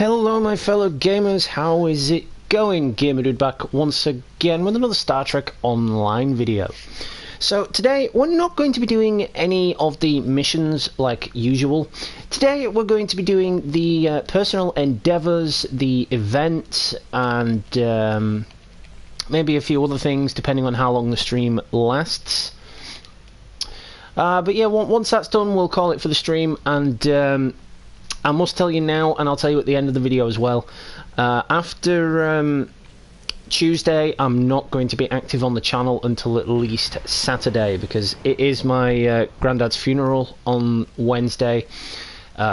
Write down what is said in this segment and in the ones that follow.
Hello my fellow gamers, how is it going? Gamer Dude back once again with another Star Trek Online video. So today we're not going to be doing any of the missions like usual. Today we're going to be doing the personal endeavours, the event, and maybe a few other things depending on how long the stream lasts. But yeah, once that's done we'll call it for the stream, and I must tell you now, and I'll tell you at the end of the video as well, after Tuesday I'm not going to be active on the channel until at least Saturday, because it is my granddad's funeral on Wednesday,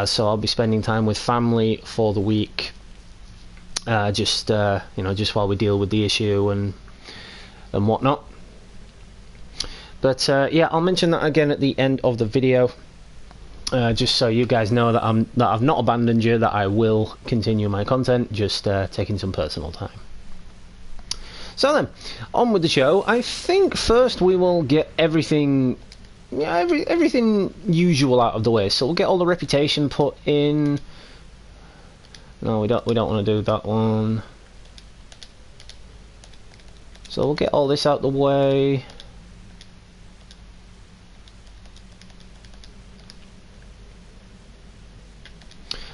so I'll be spending time with family for the week, just while we deal with the issue and whatnot. But yeah, I'll mention that again at the end of the video. Just so you guys know that I've not abandoned you, that I will continue my content, just taking some personal time. So then, on with the show. I think first we will get everything usual out of the way. So we'll get all the reputation put in. No, we don't want to do that one. So we'll get all this out of the way.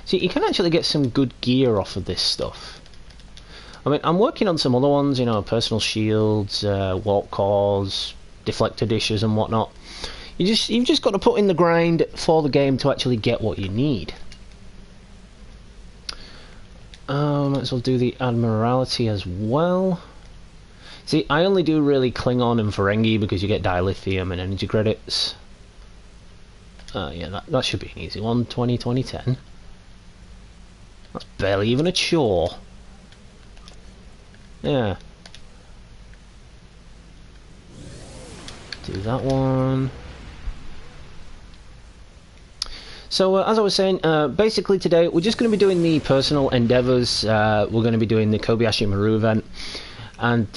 See, you can actually get some good gear off of this stuff. I mean, I'm working on some other ones, you know, personal shields, warp cores, deflector dishes and whatnot. You've just got to put in the grind for the game to actually get what you need. Might as well do the Admiralty as well. See, I only do really Klingon and Ferengi because you get dilithium and energy credits. Yeah, that should be an easy one. 2010. That's barely even a chore. Yeah. Do that one. So, as I was saying, basically today we're just going to be doing the personal endeavours. We're going to be doing the Kobayashi Maru event. And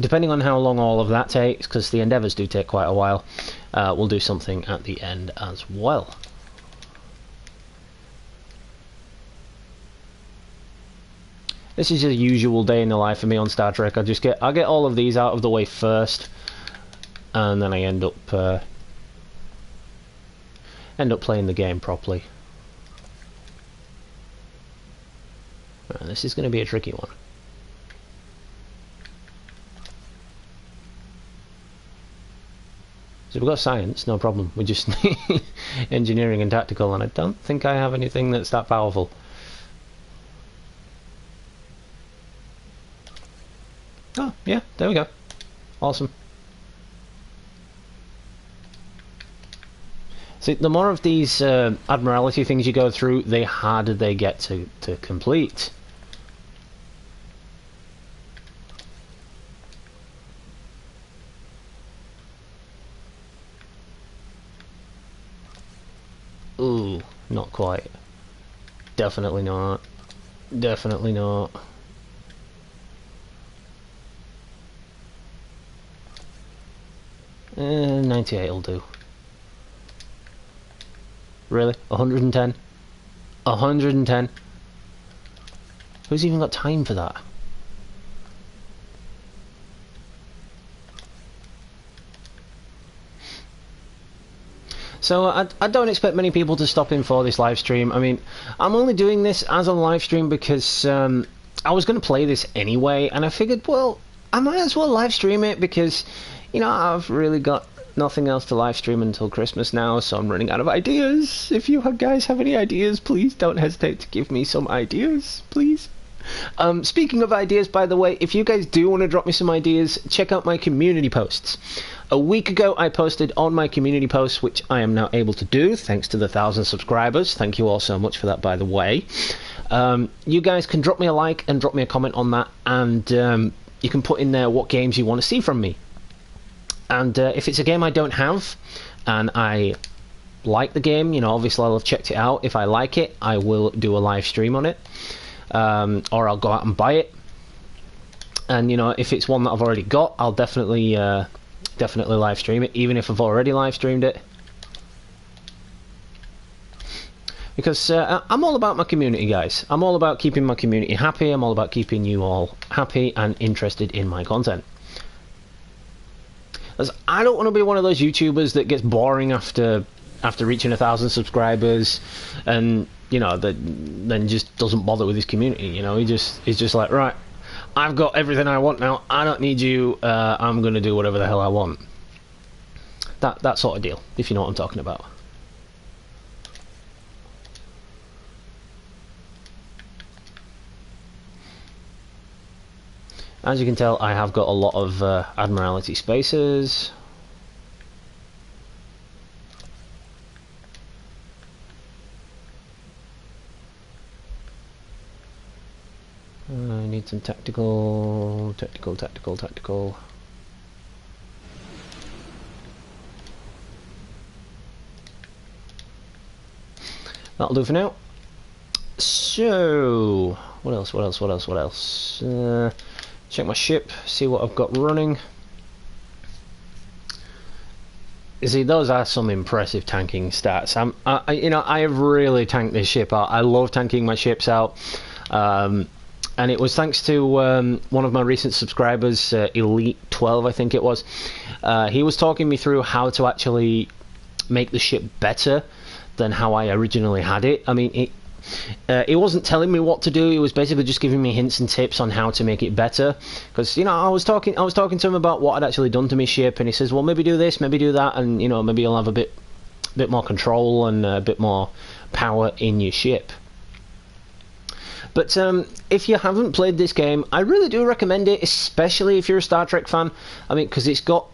depending on how long all of that takes, because the endeavours do take quite a while, we'll do something at the end as well. This is a usual day in the life for me on Star Trek. I get all of these out of the way first, and then I end up playing the game properly. Right, this is going to be a tricky one. So we've got science, no problem. We just need engineering and tactical, and I don't think I have anything that's that powerful. Oh, yeah, there we go. Awesome. See, the more of these Admiralty things you go through, the harder they get to complete. Ooh, not quite. Definitely not. Definitely not. Eh, 98 will do. Really? 110? 110? Who's even got time for that? So I don't expect many people to stop in for this live stream. I mean, I'm only doing this as a live stream because I was going to play this anyway, and I figured, well, I might as well live stream it because, you know, I've really got nothing else to live stream until Christmas now, so I'm running out of ideas. If you guys have any ideas, please don't hesitate to give me some ideas, please. Speaking of ideas, by the way, if you guys do want to drop me some ideas, check out my community posts. A week ago I posted on my community posts, which I am now able to do thanks to the 1,000 subscribers. Thank you all so much for that, by the way. You guys can drop me a like and drop me a comment on that, and you can put in there what games you want to see from me. And if it's a game I don't have and I like the game, you know, obviously I'll have checked it out. If I like it, I will do a live stream on it, or I'll go out and buy it. And you know, if it's one that I've already got, I'll definitely live stream it, even if I've already live streamed it. because I'm all about my community, guys. I'm all about keeping my community happy. I'm all about keeping you all happy and interested in my content. As I don't want to be one of those YouTubers that gets boring after reaching 1,000 subscribers, and you know that then just doesn't bother with his community. You know, he's just like, right, I've got everything I want now. I don't need you. I'm gonna do whatever the hell I want. That sort of deal, if you know what I'm talking about. As you can tell, I have got a lot of Admiralty spaces. I need some tactical. That'll do for now. So, what else? Check my ship, see what I've got running. You see, those are some impressive tanking stats. I have really tanked this ship out. I love tanking my ships out. And it was thanks to one of my recent subscribers, Elite12, I think it was. He was talking me through how to actually make the ship better than how I originally had it. I mean, he wasn't telling me what to do. He was basically just giving me hints and tips on how to make it better. Because I was talking to him about what I'd actually done to my ship, and he says, "Well, maybe do this, maybe do that, and maybe you'll have a bit more control and a bit more power in your ship." But if you haven't played this game, I really do recommend it, especially if you're a Star Trek fan. I mean, because it's got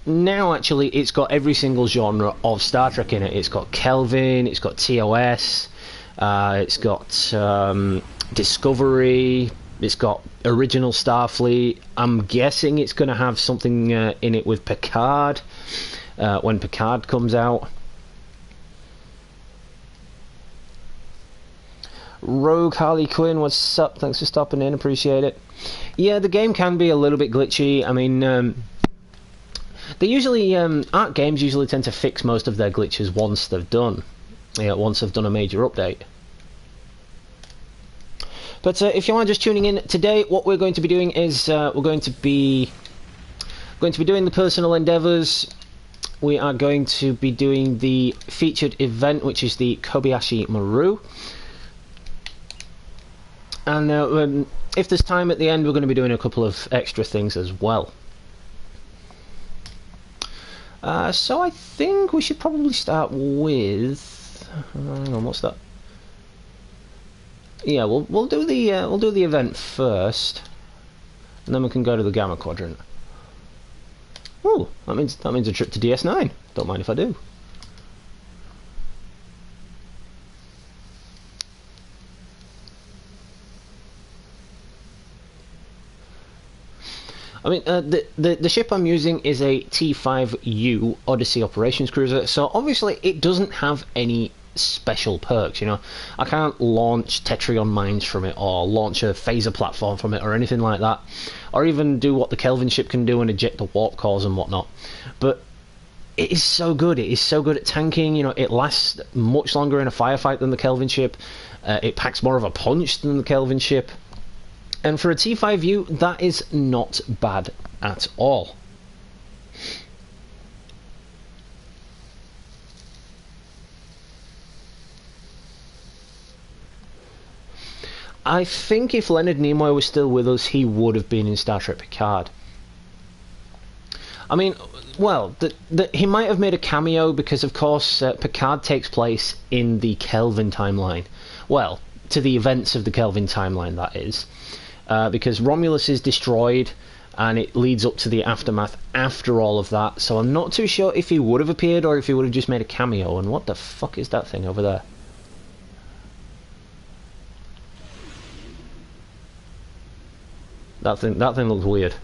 every single genre of Star Trek in it. It's got Kelvin, it's got TOS. It's got Discovery, it's got original Starfleet. I'm guessing it's going to have something in it with Picard, when Picard comes out. Rogue Harley Quinn, what's up? Thanks for stopping in, appreciate it. Yeah, the game can be a little bit glitchy. I mean, they usually, Arc games usually tend to fix most of their glitches once they've done. Once I've done a major update. But if you are just tuning in today, what we're going to be doing is we're going to be doing the personal endeavours. We are going to be doing the featured event, which is the Kobayashi Maru. And if there's time at the end, we're going to be doing a couple of extra things as well. So I think we should probably start with. Hang on, what's that? Yeah, we'll do the event first, and then we can go to the Gamma Quadrant. Oh, that means a trip to DS9. Don't mind if I do. I mean, the ship I'm using is a T5U Odyssey Operations Cruiser, so obviously it doesn't have any special perks. I can't launch Tetrion mines from it, or launch a phaser platform from it, or anything like that, or even do what the Kelvin ship can do and eject the warp cores and whatnot. But it is so good. It is so good at tanking. It lasts much longer in a firefight than the Kelvin ship. It packs more of a punch than the Kelvin ship. And for a T5U, that is not bad at all. I think if Leonard Nimoy was still with us, he would have been in Star Trek Picard. I mean, well, he might have made a cameo because, of course, Picard takes place in the Kelvin timeline. Well, to the events of the Kelvin timeline, that is. Because Romulus is destroyed, and it leads up to the aftermath after all of that. So I'm not too sure if he would have appeared or if he would have just made a cameo. And what the fuck is that thing over there? That thing looks weird.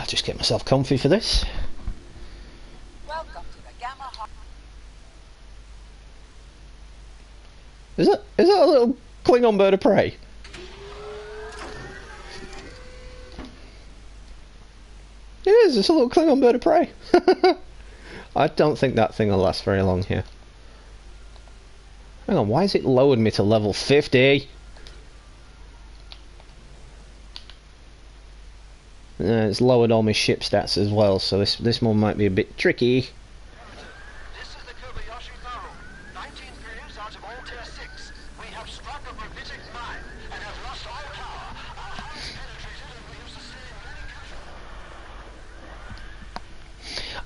Just get myself comfy for this. Welcome to the Gamma. Is that a little Klingon bird of prey. It is, it's a little Klingon bird of prey. I don't think that thing will last very long here. Hang on, why has it lowered me to level 50? It's lowered all my ship stats as well, so this one might be a bit tricky. This is the Kobayashi Maru. 19 graves out of all tier 6. We have struck a gravitic mine and have lost all power. Our hive penetrated and we have sustained many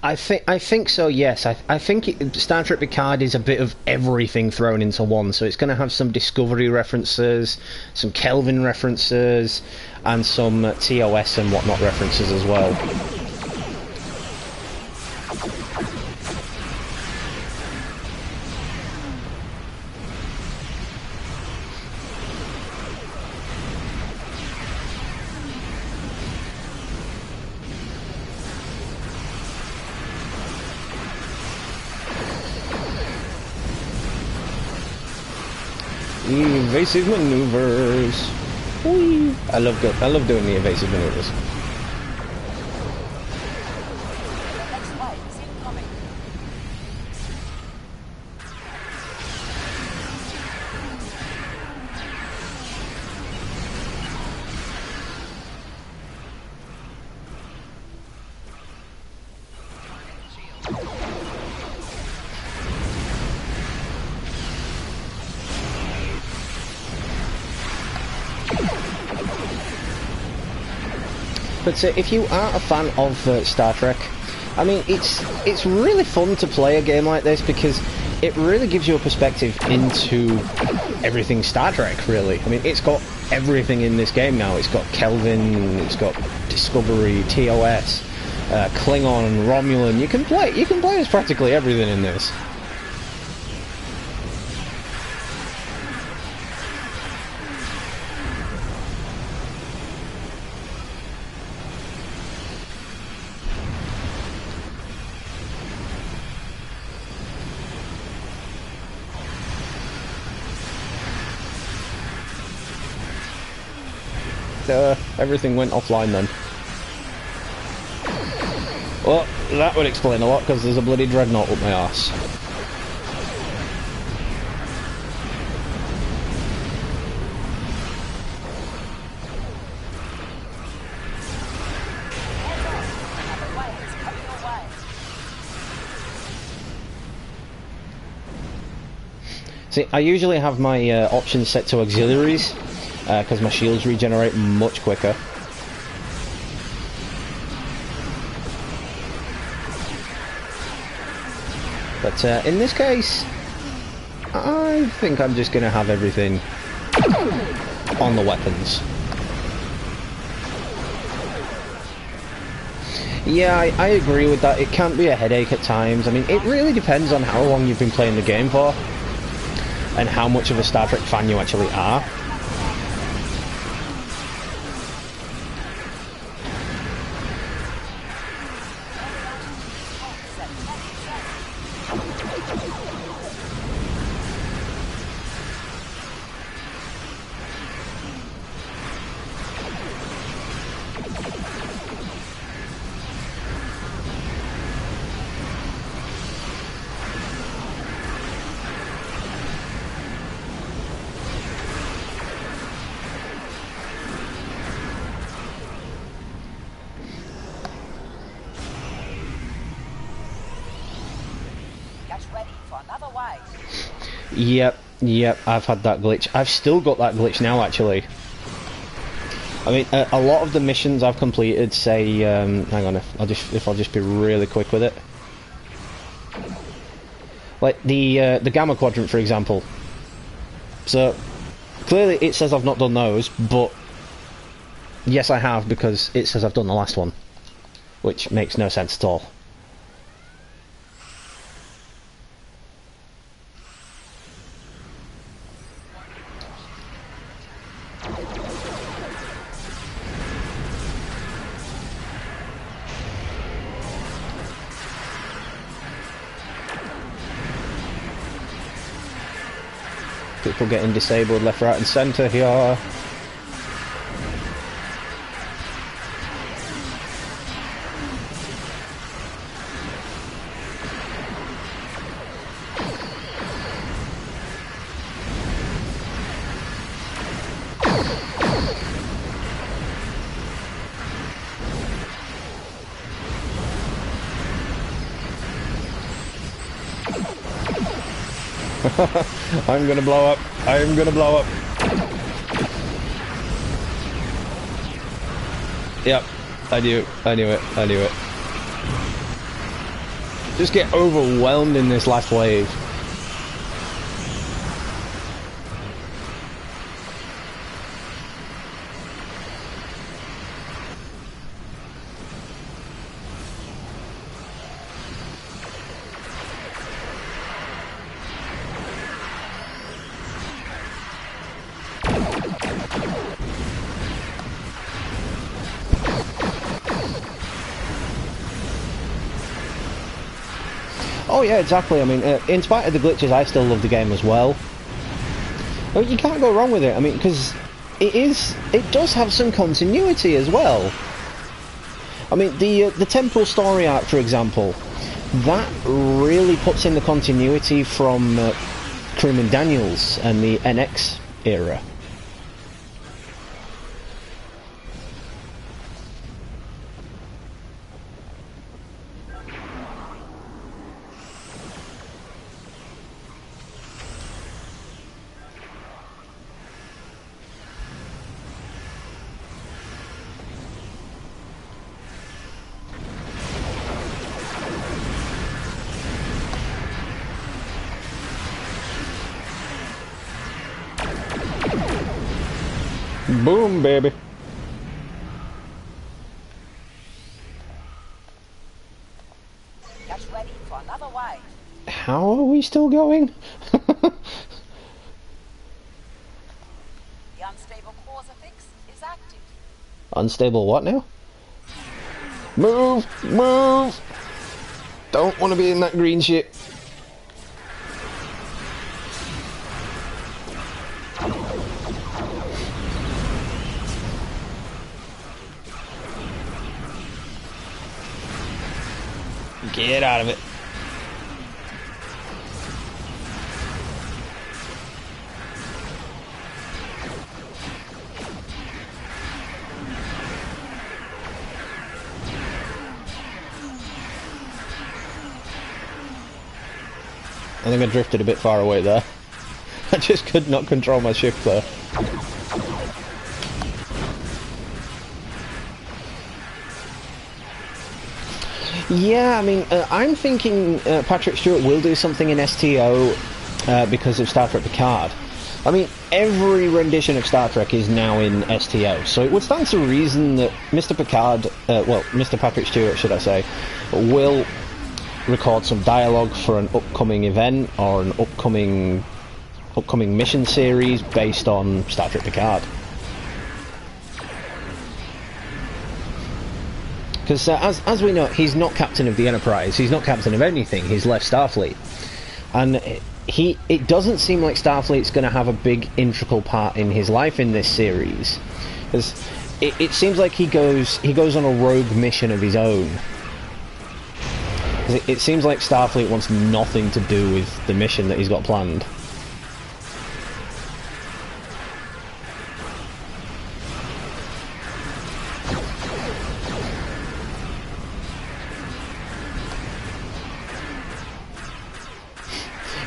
casualties. I think so, yes. I think Star Trek Picard is a bit of everything thrown into one, so it's going to have some Discovery references, some Kelvin references, and some TOS and whatnot references as well. Evasive maneuvers. Whee! I love doing the evasive maneuvers. The next wave is incoming. But if you are a fan of Star Trek, I mean, it's really fun to play a game like this because it really gives you a perspective into everything Star Trek, really. I mean, it's got everything in this game now. It's got Kelvin, it's got Discovery, TOS, Klingon, Romulan. You can play as practically everything in this. Everything went offline then. Well, that would explain a lot, because there's a bloody dreadnought up my arse. Another wave is coming your way. See, I usually have my options set to auxiliaries, because my shields regenerate much quicker. But in this case, I think I'm just going to have everything on the weapons. Yeah, I agree with that. It can be a headache at times. I mean, it really depends on how long you've been playing the game for, and how much of a Star Trek fan you actually are. Get ready for another wave. Yep, I've had that glitch. I've still got that glitch now, actually. I mean, a lot of the missions I've completed say, hang on, if I'll just be really quick with it. Like the Gamma Quadrant, for example. So, clearly it says I've not done those, but yes I have, because it says I've done the last one. Which makes no sense at all. People getting disabled left, right and centre here. I'm gonna blow up. I am gonna blow up. Yep, I knew it. I knew it. Just get overwhelmed in this last wave. Oh yeah, exactly. I mean, in spite of the glitches, I still love the game as well. I mean, you can't go wrong with it. I mean, because it does have some continuity as well. I mean, the temple story arc, for example, that really puts in the continuity from Crewman Daniels and the NX era. Boom, baby. Get ready for another wave. How are we still going? The unstable cause fix is active. Unstable what now? Move! Move! Don't want to be in that green shit. Get out of it. I think I drifted a bit far away there. I just could not control my shift there. Yeah, I mean, I'm thinking Patrick Stewart will do something in STO because of Star Trek Picard. I mean, every rendition of Star Trek is now in STO, so it would stand to reason that Mr. Picard, well, Mr. Patrick Stewart, should I say, will record some dialogue for an upcoming event or an upcoming mission series based on Star Trek Picard. Because as we know, he's not captain of the Enterprise, he's not captain of anything, he's left Starfleet. And it doesn't seem like Starfleet's going to have a big integral part in his life in this series. Because it seems like he goes on a rogue mission of his own. It seems like Starfleet wants nothing to do with the mission that he's got planned.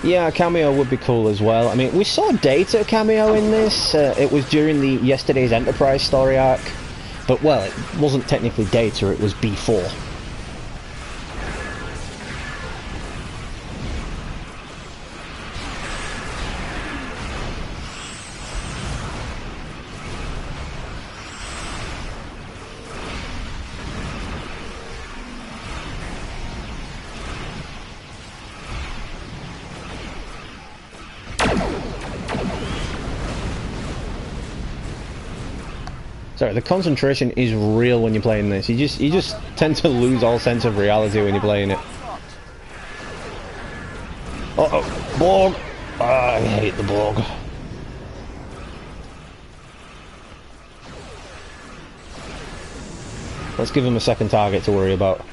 Yeah, a cameo would be cool as well. I mean, we saw Data cameo in this. It was during the Yesterday's Enterprise story arc. But, well, it wasn't technically Data, it was B4. Sorry, the concentration is real when you're playing this. You just tend to lose all sense of reality when you're playing it. Uh-oh, Borg! I hate the Borg. Let's give him a second target to worry about.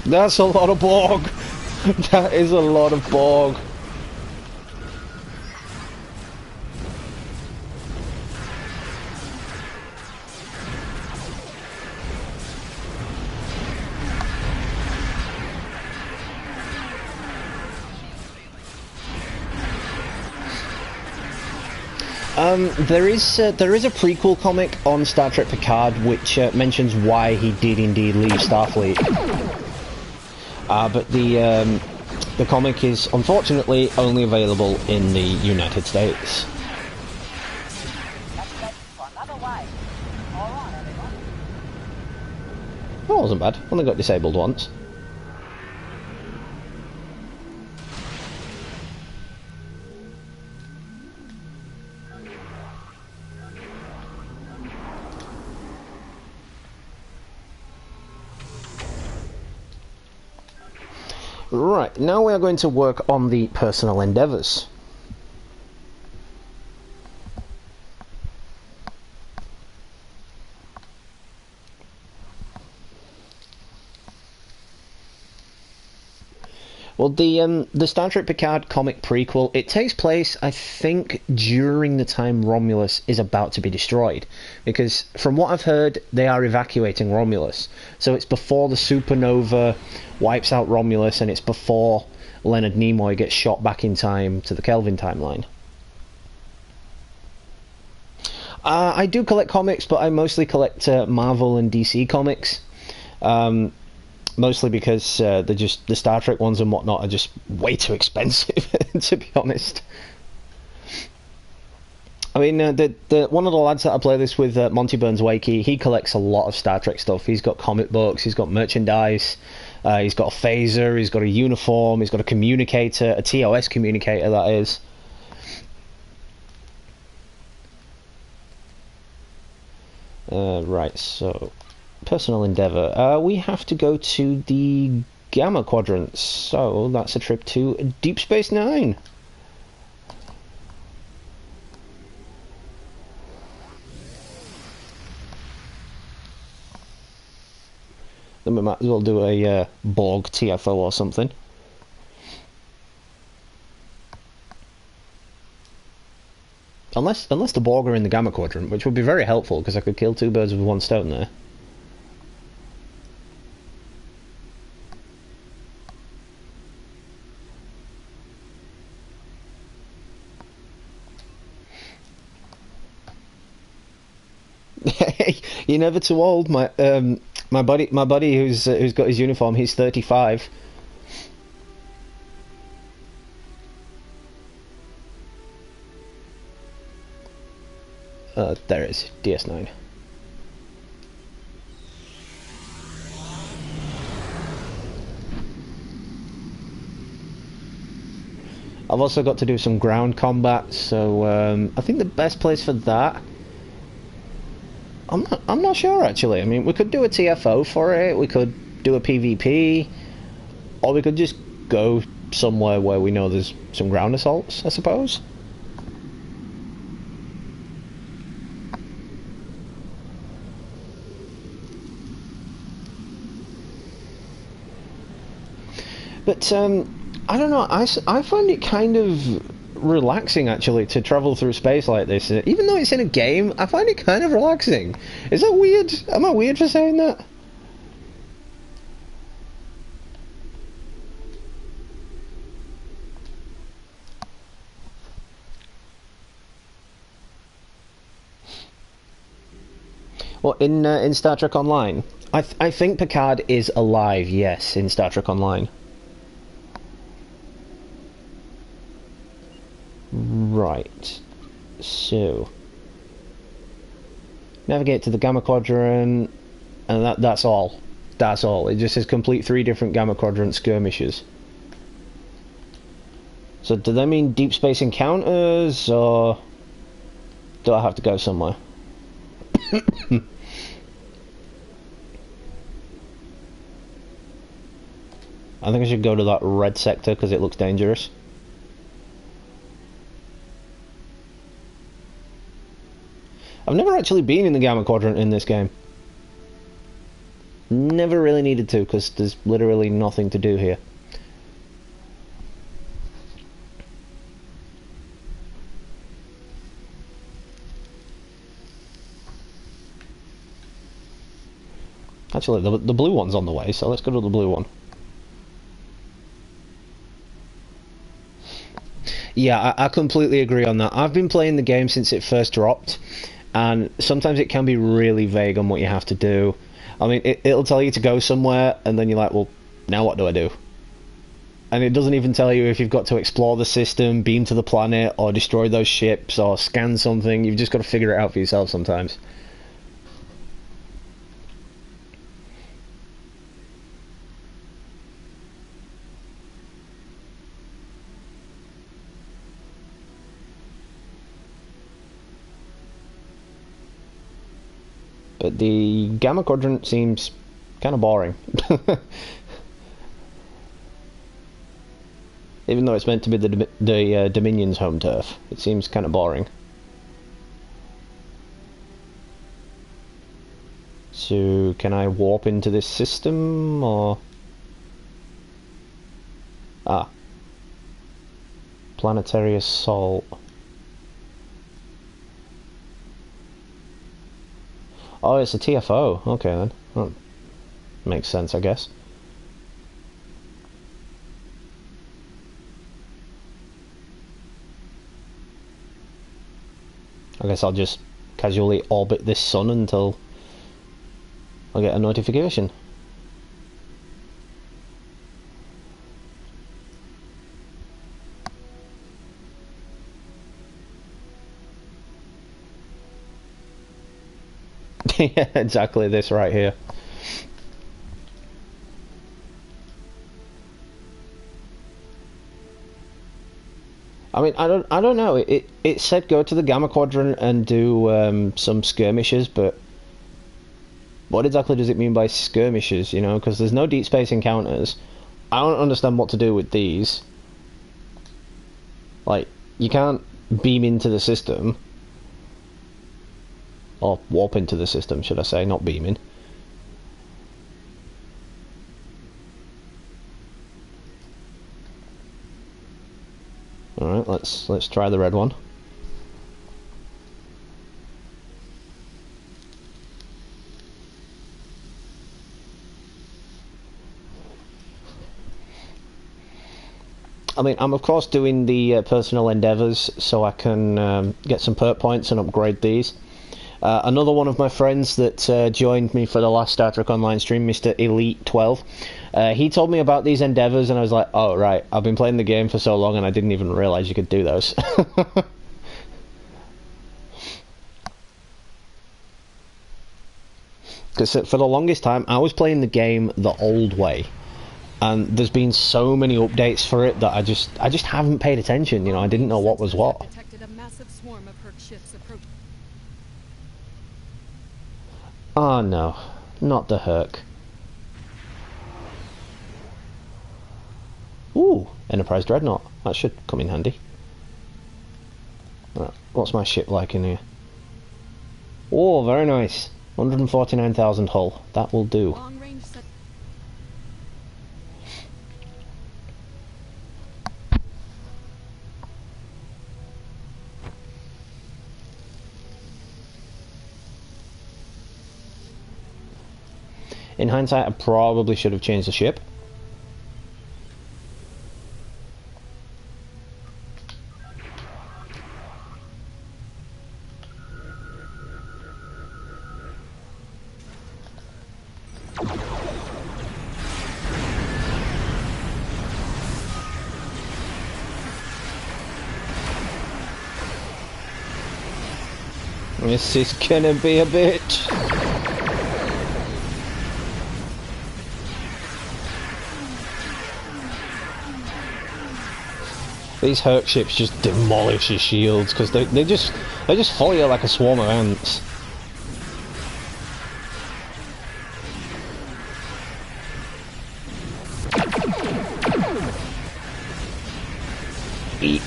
That's a lot of Borg. That is a lot of Borg. There is a prequel comic on Star Trek Picard which mentions why he did indeed leave Starfleet. But the comic is unfortunately only available in the United States. That's ready for another wave. All right, everyone. That wasn't bad. Only got disabled once. Right, now we are going to work on the personal endeavours. Well, the Star Trek Picard comic prequel, it takes place, I think, during the time Romulus is about to be destroyed. Because, from what I've heard, they are evacuating Romulus. So it's before the supernova wipes out Romulus, and it's before Leonard Nimoy gets shot back in time to the Kelvin timeline. I do collect comics, but I mostly collect Marvel and DC comics. Mostly because the Star Trek ones and whatnot are just way too expensive, to be honest. I mean, one of the lads that I play this with, Monty Burns Wakey, he collects a lot of Star Trek stuff. He's got comic books, he's got merchandise, he's got a phaser, he's got a uniform, he's got a communicator, a TOS communicator, that is. Right, so... personal endeavour. We have to go to the Gamma Quadrant, so that's a trip to Deep Space Nine. Then we might as well do a Borg TFO or something. Unless the Borg are in the Gamma Quadrant, which would be very helpful, because I could kill two birds with one stone there. You're never too old. My buddy who's got his uniform, he's 35. There it is, DS9. I've also got to do some ground combat, so I think the best place for that, I'm not sure actually. I mean, we could do a TFO for it, we could do a PvP, or we could just go somewhere where we know there's some ground assaults, I suppose. But I don't know, I find it kind of relaxing actually to travel through space like this. Even though it's in a game, I find it kind of relaxing. Is that weird? Am I weird for saying that? Well, in Star Trek Online, I think Picard is alive, yes, in Star Trek Online. Right, so navigate to the Gamma Quadrant, and that's all. That's all. It just says complete 3 different Gamma Quadrant skirmishes. So do they mean deep space encounters, or do I have to go somewhere? I think I should go to that red sector because it looks dangerous. I've never actually been in the Gamma Quadrant in this game. Never really needed to because there's literally nothing to do here. Actually, the blue one's on the way, so let's go to the blue one. Yeah, I completely agree on that. I've been playing the game since it first dropped, and sometimes it can be really vague on what you have to do. I mean, it'll tell you to go somewhere, and then you're like, well, now what do I do? And it doesn't even tell you if you've got to explore the system, beam to the planet, or destroy those ships, or scan something. You've just got to figure it out for yourself sometimes. But the Gamma Quadrant seems kind of boring. Even though it's meant to be the Dominion's home turf, it seems kind of boring. So, can I warp into this system, or... Ah. Planetary Assault. Oh, it's a TFO. Okay, then. Well, makes sense, I guess. I guess I'll just casually orbit this sun until I get a notification. Yeah, exactly this right here. I mean, I don't know. It said go to the Gamma Quadrant and do some skirmishes, but what exactly does it mean by skirmishes? You know, because there's no deep space encounters. I don't understand what to do with these. Like, you can't beam into the system. Or warp into the system, should I say, not beaming. Alright, let's try the red one. I mean, I'm of course doing the personal endeavours so I can get some perk points and upgrade these. Another one of my friends that joined me for the last Star Trek Online stream, Mr. Elite12, he told me about these endeavours and I was like, oh right, I've been playing the game for so long and I didn't even realise you could do those. Because for the longest time I was playing the game the old way, and there's been so many updates for it that I just haven't paid attention. You know, I didn't know what was what. Detected a massive swarm of Herc ships approaching. Oh no, not the Herc. Ooh, Enterprise Dreadnought. That should come in handy. What's my ship like in here? Oh, very nice. 149,000 hull. That will do. Long range set. In hindsight, I probably should have changed the ship. This is gonna be a bitch. These Herc ships just demolish your shields because they just follow you like a swarm of ants.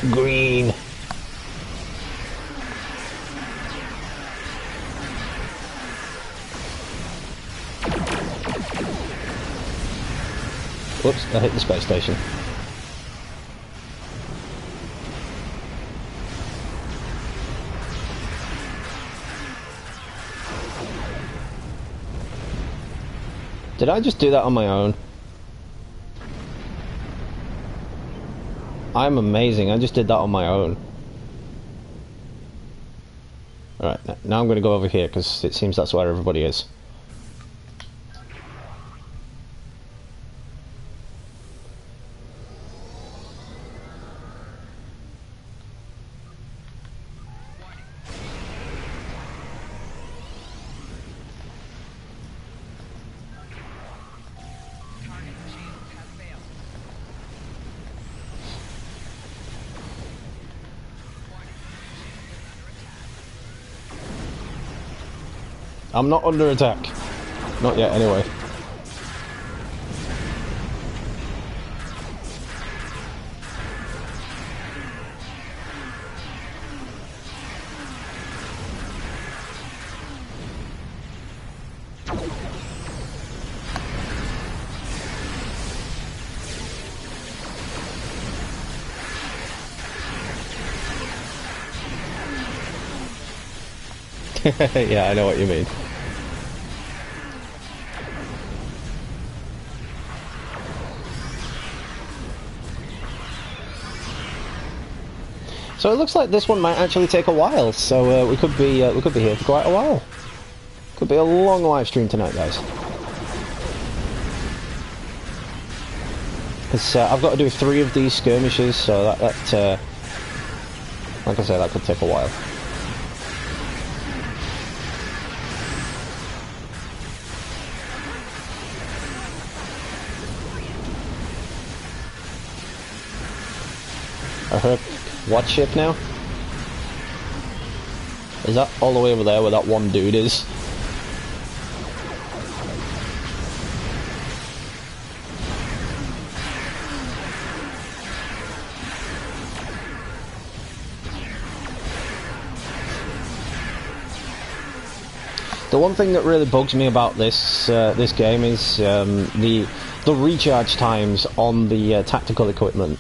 Green. Whoops, I hit the space station. Did I just do that on my own? I'm amazing, I just did that on my own. Alright, now I'm going to go over here because it seems that's where everybody is. I'm not under attack. Not yet, anyway. Yeah, I know what you mean. So it looks like this one might actually take a while. So we could be here for quite a while. Could be a long live stream tonight, guys. Because I've got to do 3 of these skirmishes, so that like I said, that could take a while. I heard. What ship now? Is that all the way over there where that one dude is? The one thing that really bugs me about this this game is the recharge times on the tactical equipment.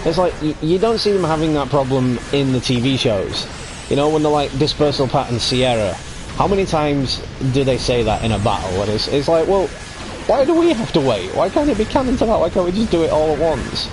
It's like, you don't see them having that problem in the TV shows. You know, when they're like, dispersal pattern Sierra. How many times do they say that in a battle? And it's like, well, why do we have to wait? Why can't it be canon to that? Why can't we just do it all at once?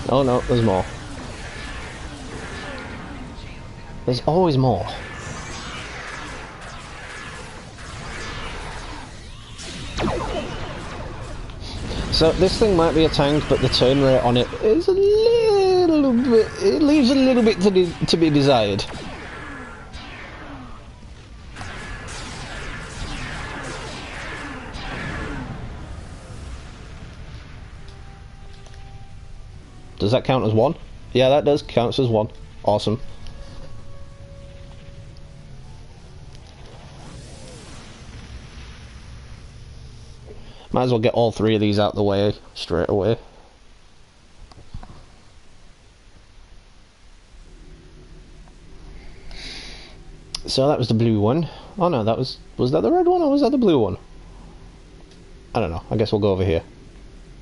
Oh no, there's more. There's always more. So this thing might be a tank, but the turn rate on it is a little bit... It leaves a little bit to be desired. Does that count as 1? Yeah, that does. Counts as 1. Awesome. Might as well get all 3 of these out the way straight away. So that was the blue one. Oh no, that was that the red one or was that the blue one? I don't know. I guess we'll go over here.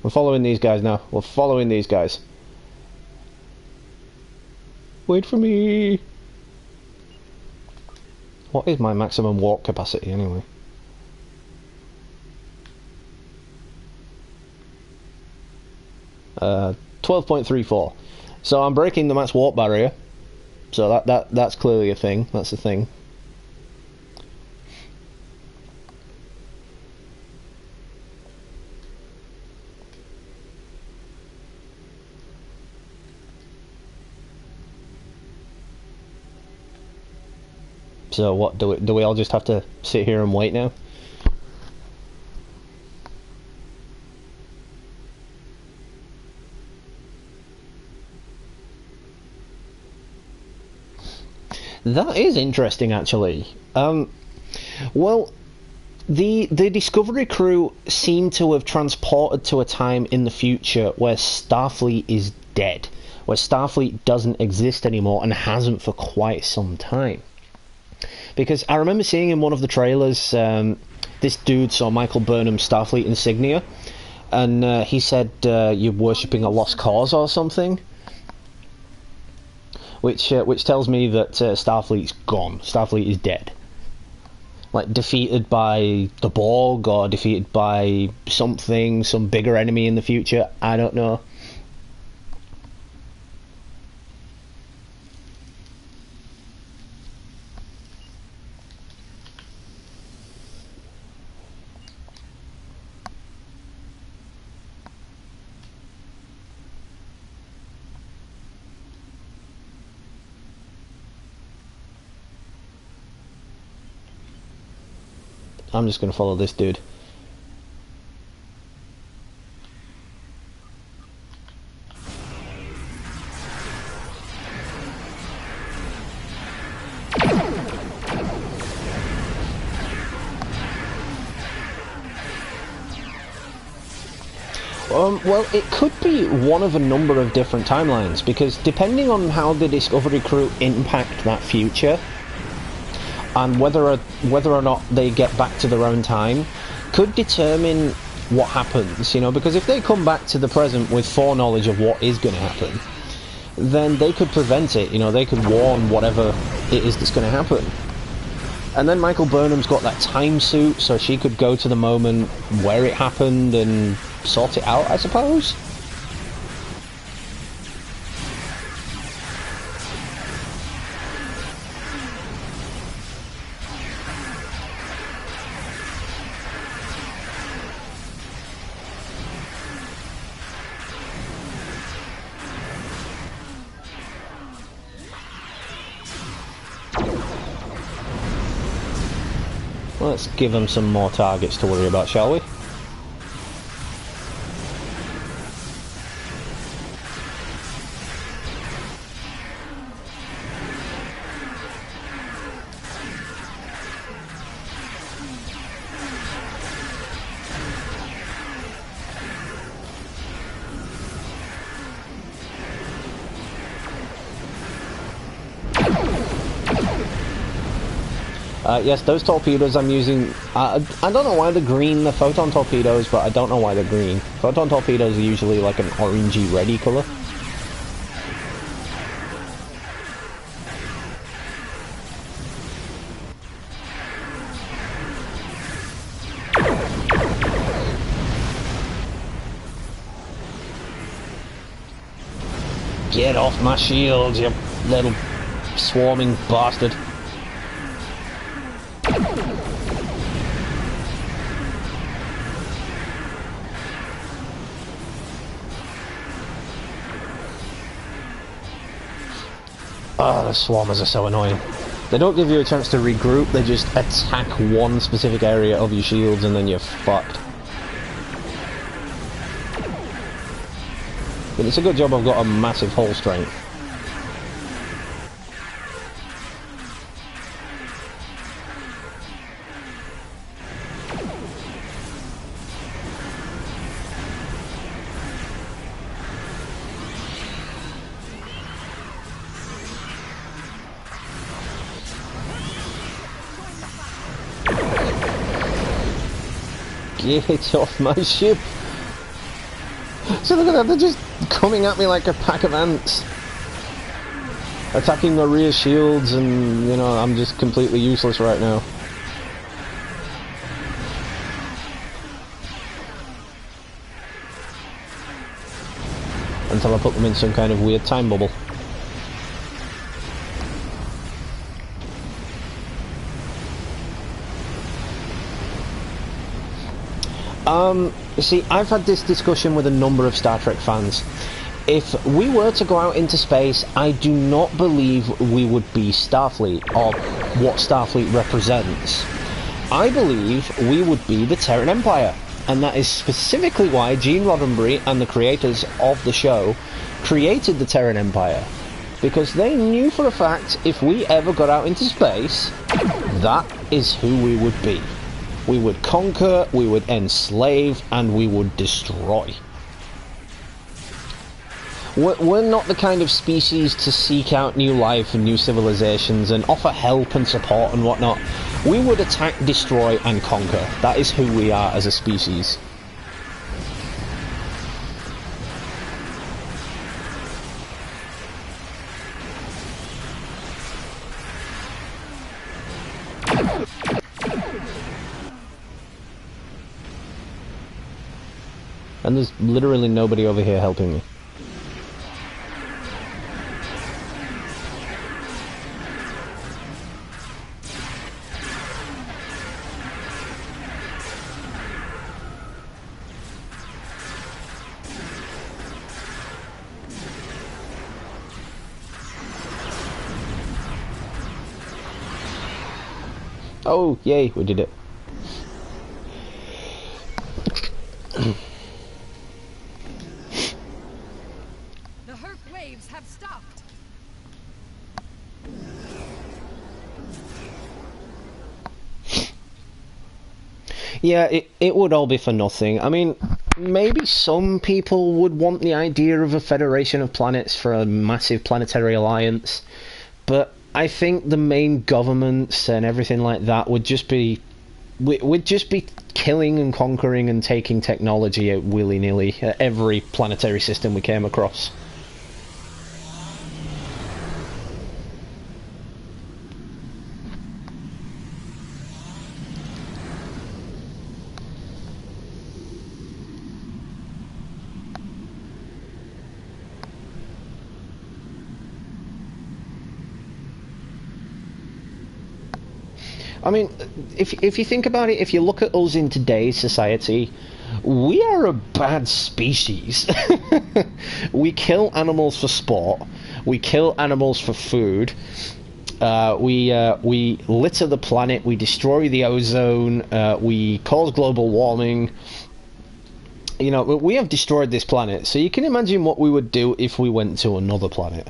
We're following these guys now. We're following these guys. Wait for me. What is my maximum warp capacity anyway? Uh, 12.34. So I'm breaking the max warp barrier. So that's clearly a thing. That's a thing. So what do we all just have to sit here and wait now? That is interesting, actually. Well, the Discovery crew seem to have transported to a time in the future where Starfleet is dead, where Starfleet doesn't exist anymore and hasn't for quite some time. Because I remember seeing in one of the trailers, this dude saw Michael Burnham's Starfleet insignia, and he said, you're worshipping a lost cause or something. Which tells me that Starfleet's gone. Starfleet is dead. Like, defeated by the Borg, or defeated by something, some bigger enemy in the future, I don't know. I'm just going to follow this dude. Well, it could be one of a number of different timelines, because depending on how the Discovery crew impact that future, and whether or not they get back to their own time, could determine what happens, you know, because if they come back to the present with foreknowledge of what is going to happen, then they could prevent it, you know, they could warn whatever it is that's going to happen. And then Michael Burnham's got that time suit, so she could go to the moment where it happened and sort it out, I suppose? Let's give them some more targets to worry about, shall we? Yes, those torpedoes I'm using, I don't know why they're green, the photon torpedoes, but I don't know why they're green. Photon torpedoes are usually like an orangey reddy colour. Get off my shield, you little swarming bastard. Oh, the swarmers are so annoying. They don't give you a chance to regroup, they just attack one specific area of your shields and then you're fucked. But it's a good job I've got a massive hull strength. Get off my ship! So look at that, they're just coming at me like a pack of ants. Attacking my rear shields, and, you know, I'm just completely useless right now. And until I put them in some kind of weird time bubble. See, I've had this discussion with a number of Star Trek fans. If we were to go out into space, I do not believe we would be Starfleet, or what Starfleet represents. I believe we would be the Terran Empire, and that is specifically why Gene Roddenberry and the creators of the show created the Terran Empire. Because they knew for a fact if we ever got out into space, that is who we would be. We would conquer, we would enslave, and we would destroy. We're not the kind of species to seek out new life and new civilizations and offer help and support and whatnot. We would attack, destroy, and conquer. That is who we are as a species. And there's literally nobody over here helping me. Oh, yay, we did it. The Herc waves have stopped. Yeah, it would all be for nothing. I mean, maybe some people would want the idea of a federation of planets for a massive planetary alliance, but I think the main governments and everything like that would just be... We'd just be killing and conquering and taking technology out willy-nilly at every planetary system we came across. I mean, if you think about it, if you look at us in today's society, we are a bad species. We kill animals for sport. We kill animals for food. We litter the planet. We destroy the ozone. We cause global warming. You know, we have destroyed this planet. So you can imagine what we would do if we went to another planet.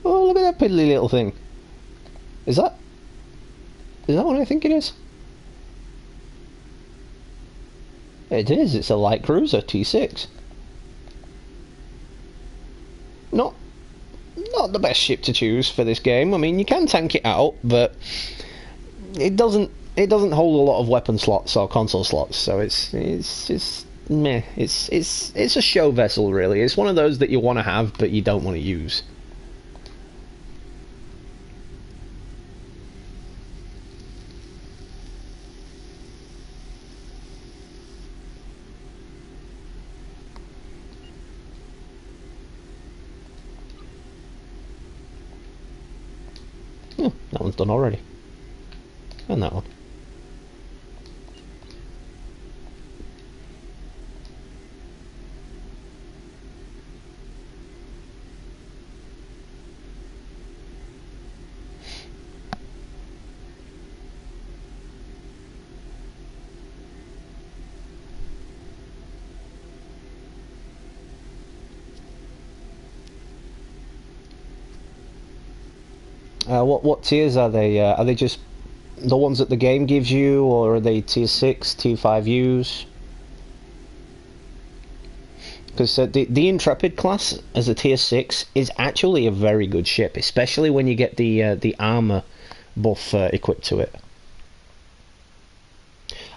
Oh, look at that piddly little thing. Is that what I think it is? It is, it's a light cruiser, T6. Not the best ship to choose for this game. I mean, you can tank it out, but it doesn't hold a lot of weapon slots or console slots, so it's just meh. It's a show vessel, really. It's one of those that you want to have, but you don't want to use. Oh, that one's done already. And that one. What tiers are they? Are they just the ones that the game gives you, or are they tier 6, tier 5Us? Because the Intrepid class as a tier 6 is actually a very good ship, especially when you get the armor buff equipped to it.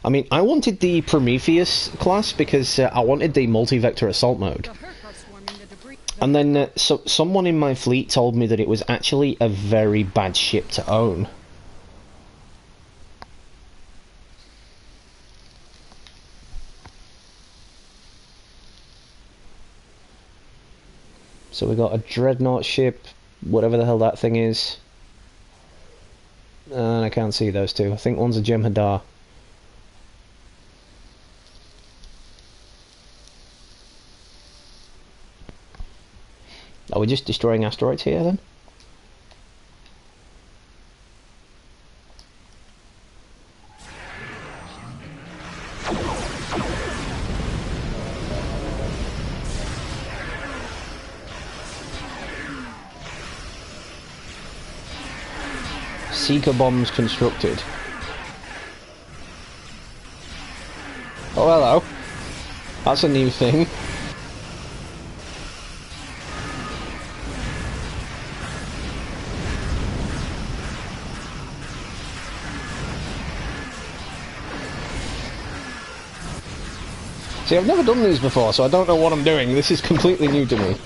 I mean, I wanted the Prometheus class because I wanted the multi-vector assault mode. And then someone in my fleet told me that it was actually a very bad ship to own. So we got a dreadnought ship, whatever the hell that thing is. And I can't see those two. I think one's a Jem'Hadar. Are we just destroying asteroids here then? Seeker bombs constructed. Oh, hello. That's a new thing. See, I've never done these before, so I don't know what I'm doing. This is completely new to me.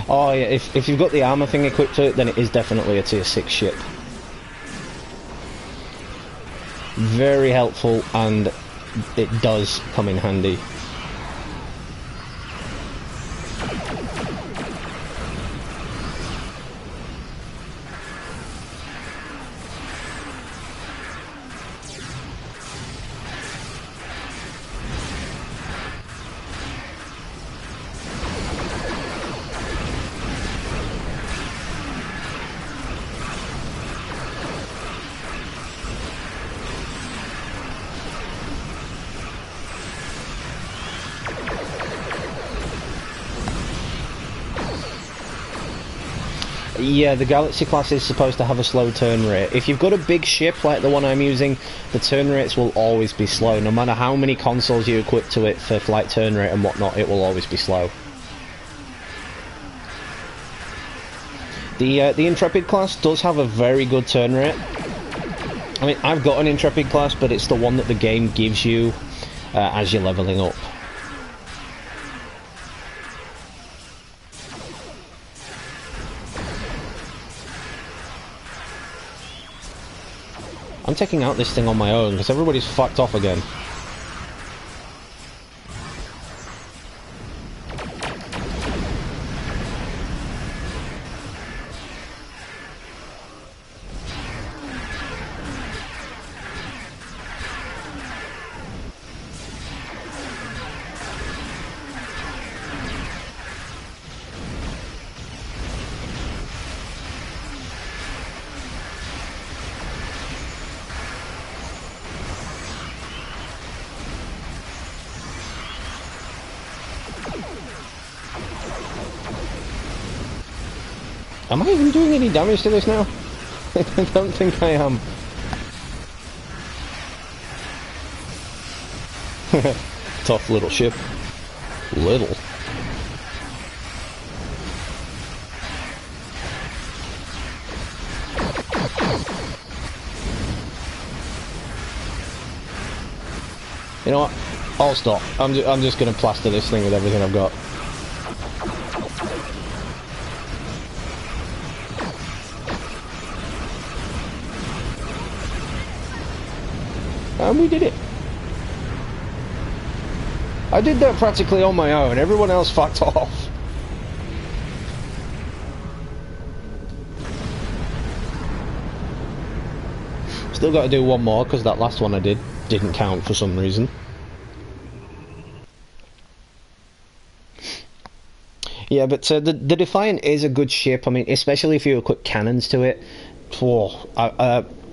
Oh yeah, if you've got the armour thing equipped to it, then it is definitely a tier 6 ship. Very helpful, and it does come in handy. Yeah, the Galaxy class is supposed to have a slow turn rate. If you've got a big ship like the one I'm using, the turn rates will always be slow. No matter how many consoles you equip to it for flight turn rate and whatnot, it will always be slow. The Intrepid class does have a very good turn rate. I mean, I've got an Intrepid class, but it's the one that the game gives you as you're leveling up. I'm taking out this thing on my own because everybody's fucked off again. Am I even doing any damage to this now? I don't think I am. Tough little ship. Little. You know what? I'll stop. I'm just going to plaster this thing with everything I've got. And we did it. I did that practically on my own. Everyone else fucked off. Still got to do one more because that last one I did didn't count for some reason. Yeah, but the Defiant is a good ship. I mean, especially if you equip cannons to it.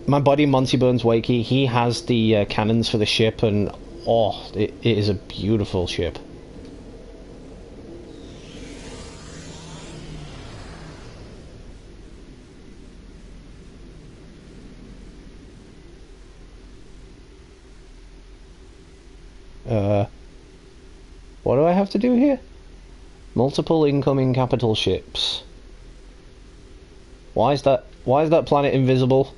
My buddy Monty Burns Wakey, he has the cannons for the ship, and it is a beautiful ship. What do I have to do here? Multiple incoming capital ships. Why is that planet invisible?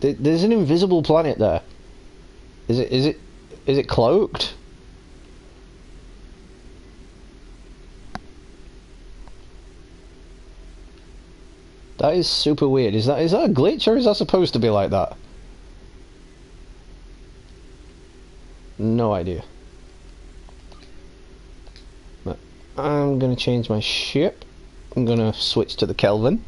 There's an invisible planet there. Is it cloaked? That is super weird. Is that a glitch, or is that supposed to be like that? No idea. But I'm gonna change my ship. I'm gonna switch to the Kelvin.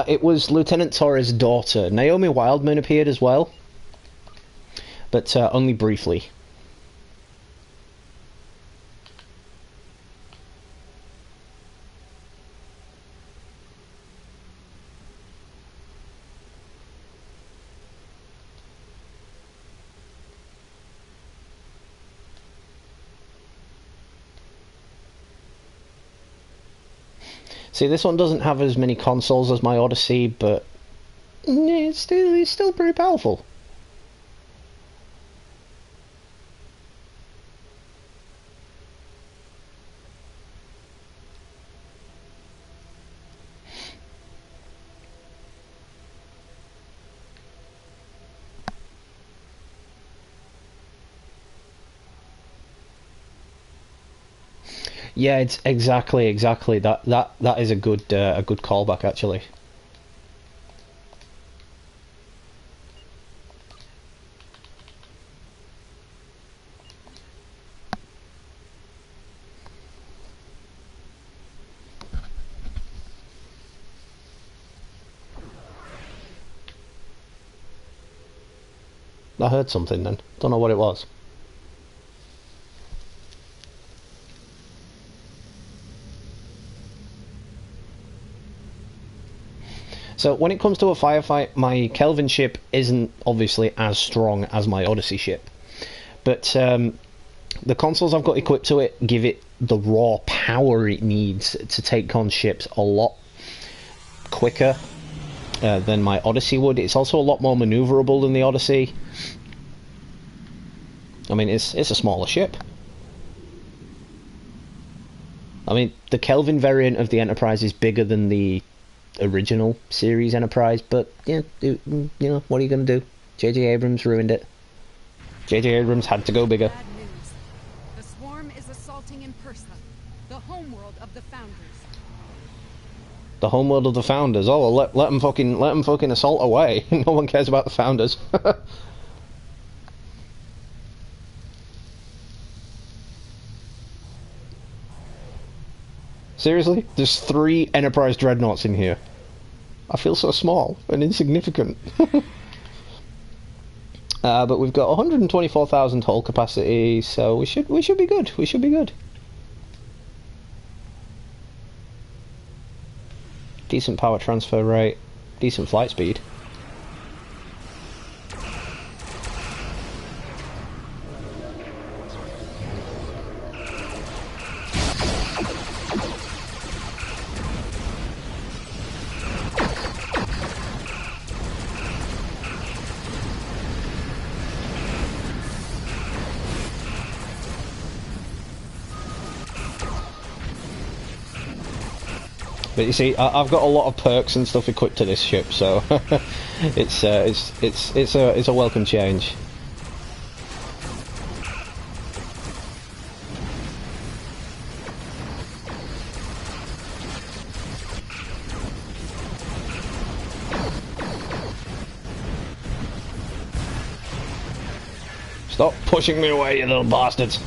It was Lieutenant Torres' daughter. Naomi Wildman appeared as well, but only briefly. See, this one doesn't have as many consoles as my Odyssey, but it's still pretty powerful. Yeah, it's exactly that is a good callback actually. I heard something then. Don't know what it was. So when it comes to a firefight, my Kelvin ship isn't obviously as strong as my Odyssey ship, but the consoles I've got equipped to it give it the raw power it needs to take on ships a lot quicker than my Odyssey would. It's also a lot more maneuverable than the Odyssey. I mean, it's a smaller ship. I mean, the Kelvin variant of the Enterprise is bigger than the original series Enterprise, but yeah, you know, what are you going to do? J.J. Abrams ruined it. J.J. Abrams had to go bigger. Bad news. The swarm is assaulting Impersa, the homeworld of the Founders. The homeworld of the Founders. Oh, well, let them fucking assault away. No one cares about the Founders. Seriously? There's 3 Enterprise Dreadnoughts in here. I feel so small and insignificant. But we've got 124,000 hull capacity, so we should be good. We should be good. Decent power transfer rate, decent flight speed. But you see, I've got a lot of perks and stuff equipped to this ship, so it's a welcome change. Stop pushing me away, you little bastards.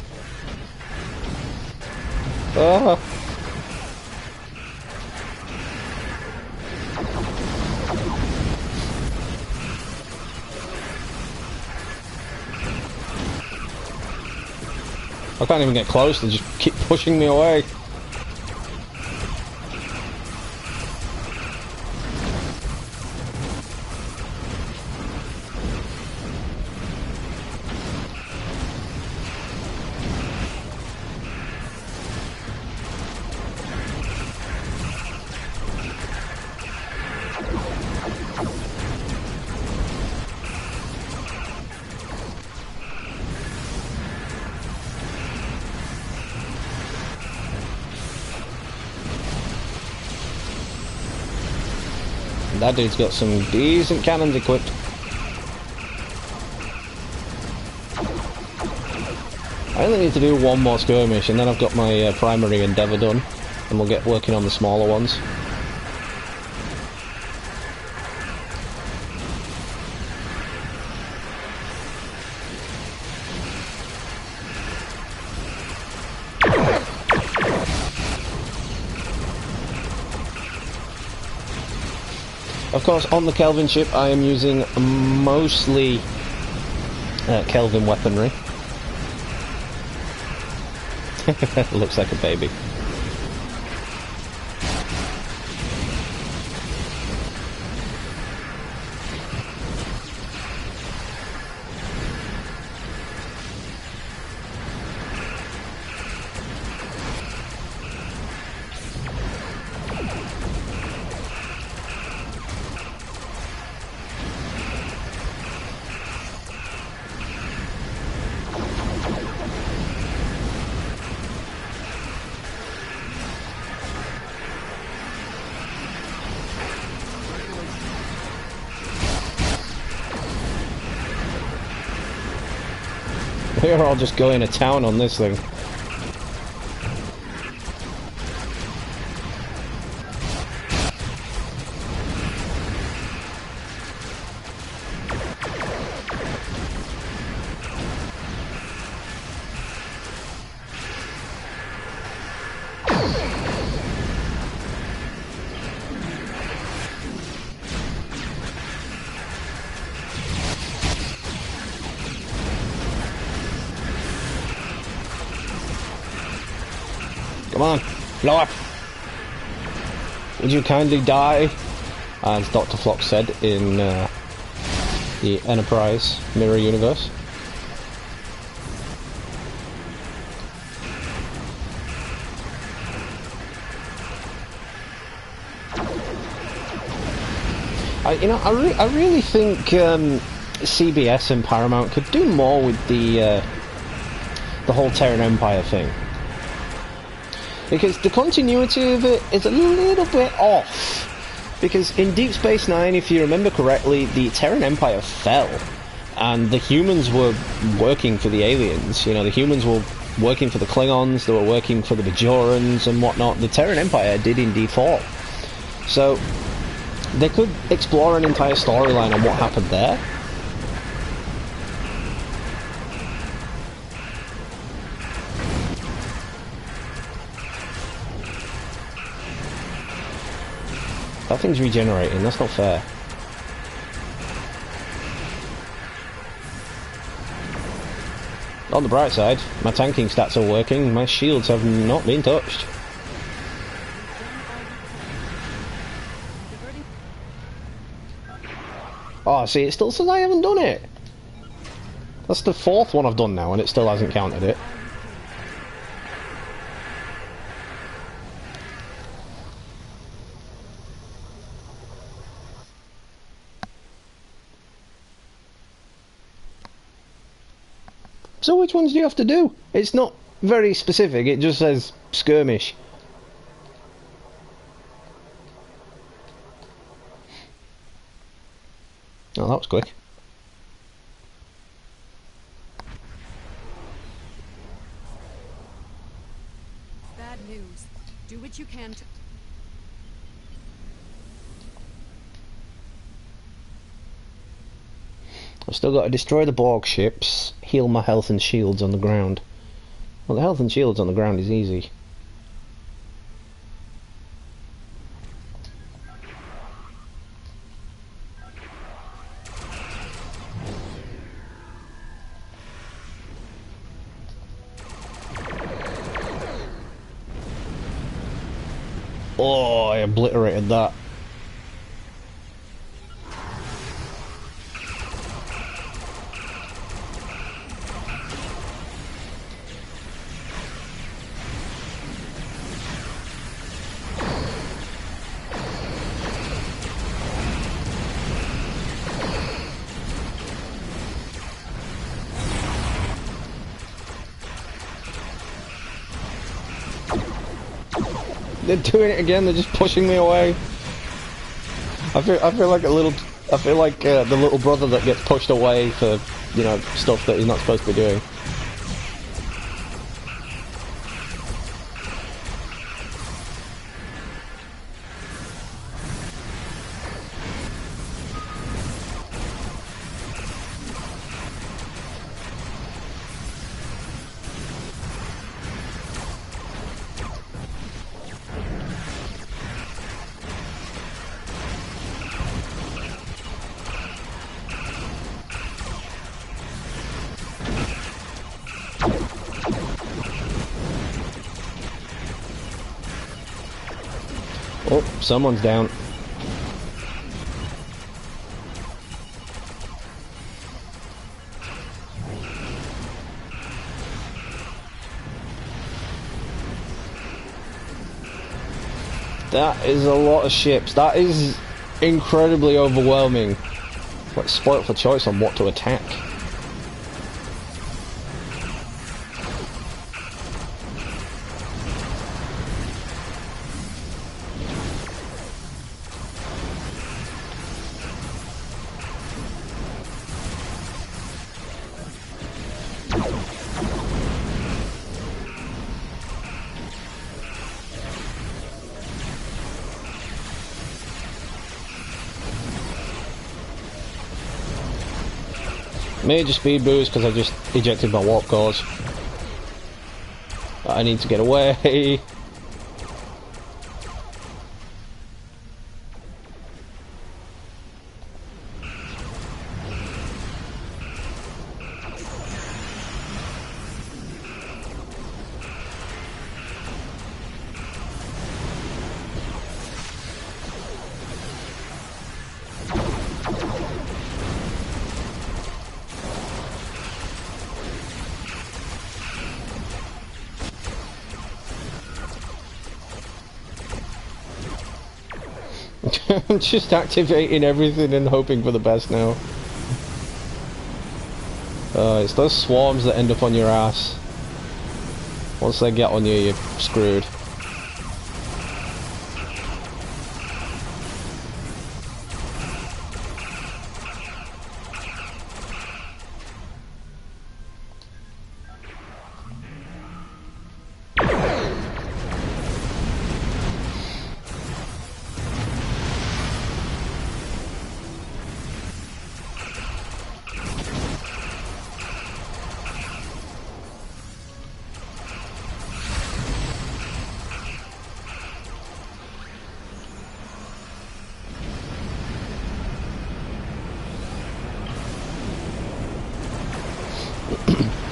Ah. I can't even get close, they just keep pushing me away. That dude's got some decent cannons equipped. I only need to do one more skirmish and then I've got my primary endeavour done, and we'll get working on the smaller ones. Of course, on the Kelvin ship I am using mostly Kelvin weaponry. Looks like a baby. We're all just going to town on this thing. Come on, blow up! Would you kindly die? As Dr. Flock said in the Enterprise Mirror Universe. I really think CBS and Paramount could do more with the whole Terran Empire thing. Because the continuity of it is a little bit off. Because in Deep Space Nine, if you remember correctly, the Terran Empire fell. And the humans were working for the aliens. You know, the humans were working for the Klingons, they were working for the Bajorans and whatnot. The Terran Empire did indeed fall. So, they could explore an entire storyline on what happened there. That thing's regenerating, that's not fair. On the bright side, my tanking stats are working, my shields have not been touched. Oh, see, it still says I haven't done it. That's the fourth one I've done now, and it still hasn't counted it. So which ones do you have to do? It's not very specific, it just says skirmish. Oh, that was quick. Bad news. Do what you can to... I've still got to destroy the Borg ships, heal my health and shields on the ground? Well, the health and shields on the ground is easy. Oh, I obliterated that. They're doing it again. They're just pushing me away. I feel like the little brother that gets pushed away for, you know, stuff that he's not supposed to be doing. Oh, someone's down. That is a lot of ships. That is incredibly overwhelming. Like, spoiled for choice on what to attack. Major speed boost because I just ejected my warp cores. I need to get away. I'm just activating everything and hoping for the best now. It's those swarms that end up on your ass. Once they get on you, you're screwed.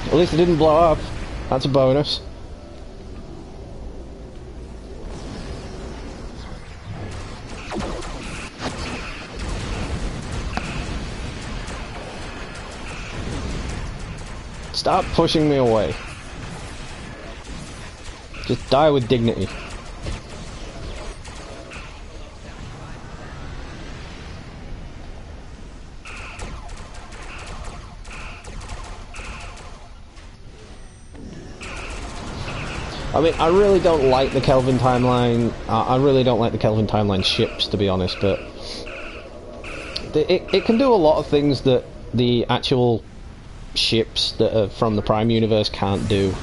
At least it didn't blow up. That's a bonus. Stop pushing me away. Just die with dignity. I mean, I really don't like the Kelvin timeline. I really don't like the Kelvin timeline ships, to be honest, but it can do a lot of things that the actual ships that are from the Prime universe can't do.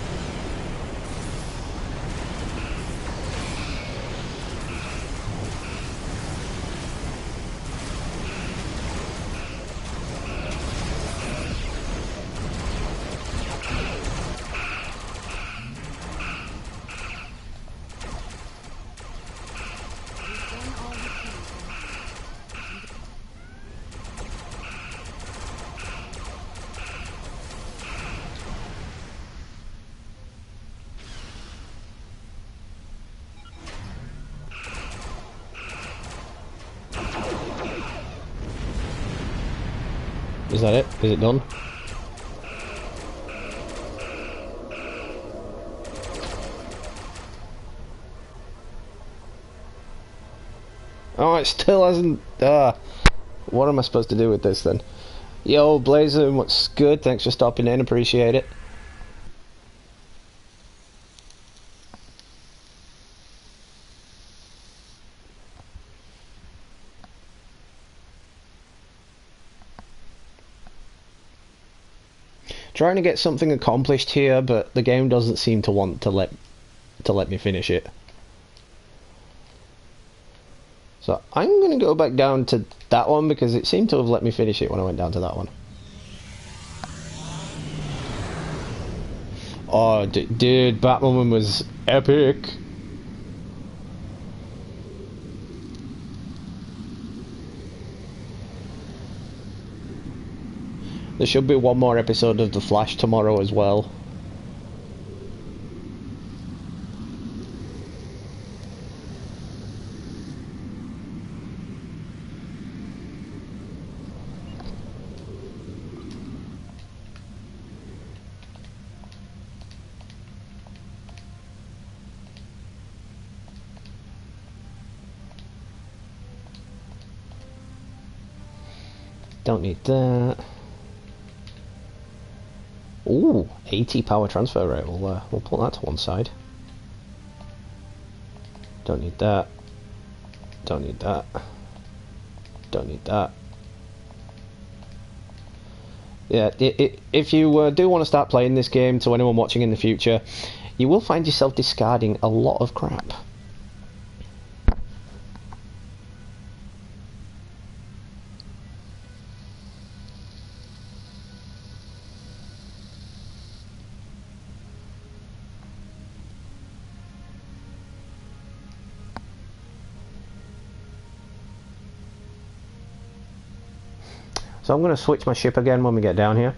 Is that it? Is it done? Oh, it still hasn't... what am I supposed to do with this then? Yo, Blazer, what's good? Thanks for stopping in, appreciate it. Trying to get something accomplished here, but the game doesn't seem to want to let me finish it. So I'm going to go back down to that one because it seemed to have let me finish it when I went down to that one. Oh, dude, Batwoman was epic. There should be one more episode of The Flash tomorrow as well. Don't need that. Ooh, 80 power transfer rate. We'll put that to one side. Don't need that. Don't need that. Don't need that. Yeah, if you do want to start playing this game, to anyone watching in the future, you will find yourself discarding a lot of crap. So I'm going to switch my ship again when we get down here.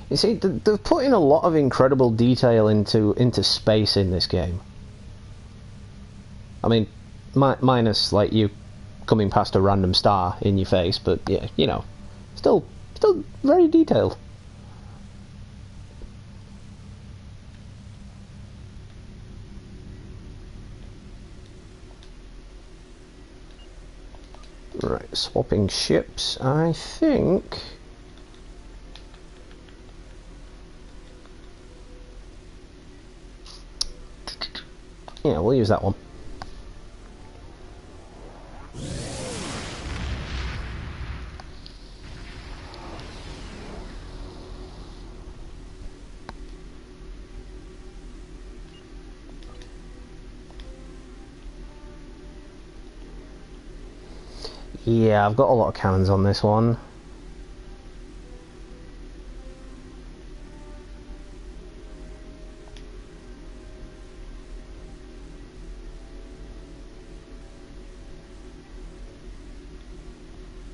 You see, they've put in a lot of incredible detail into space in this game. I mean, minus like you coming past a random star in your face, but yeah, you know, still very detailed. Right, swapping ships, I think. Yeah, we'll use that one. Yeah, I've got a lot of cannons on this one.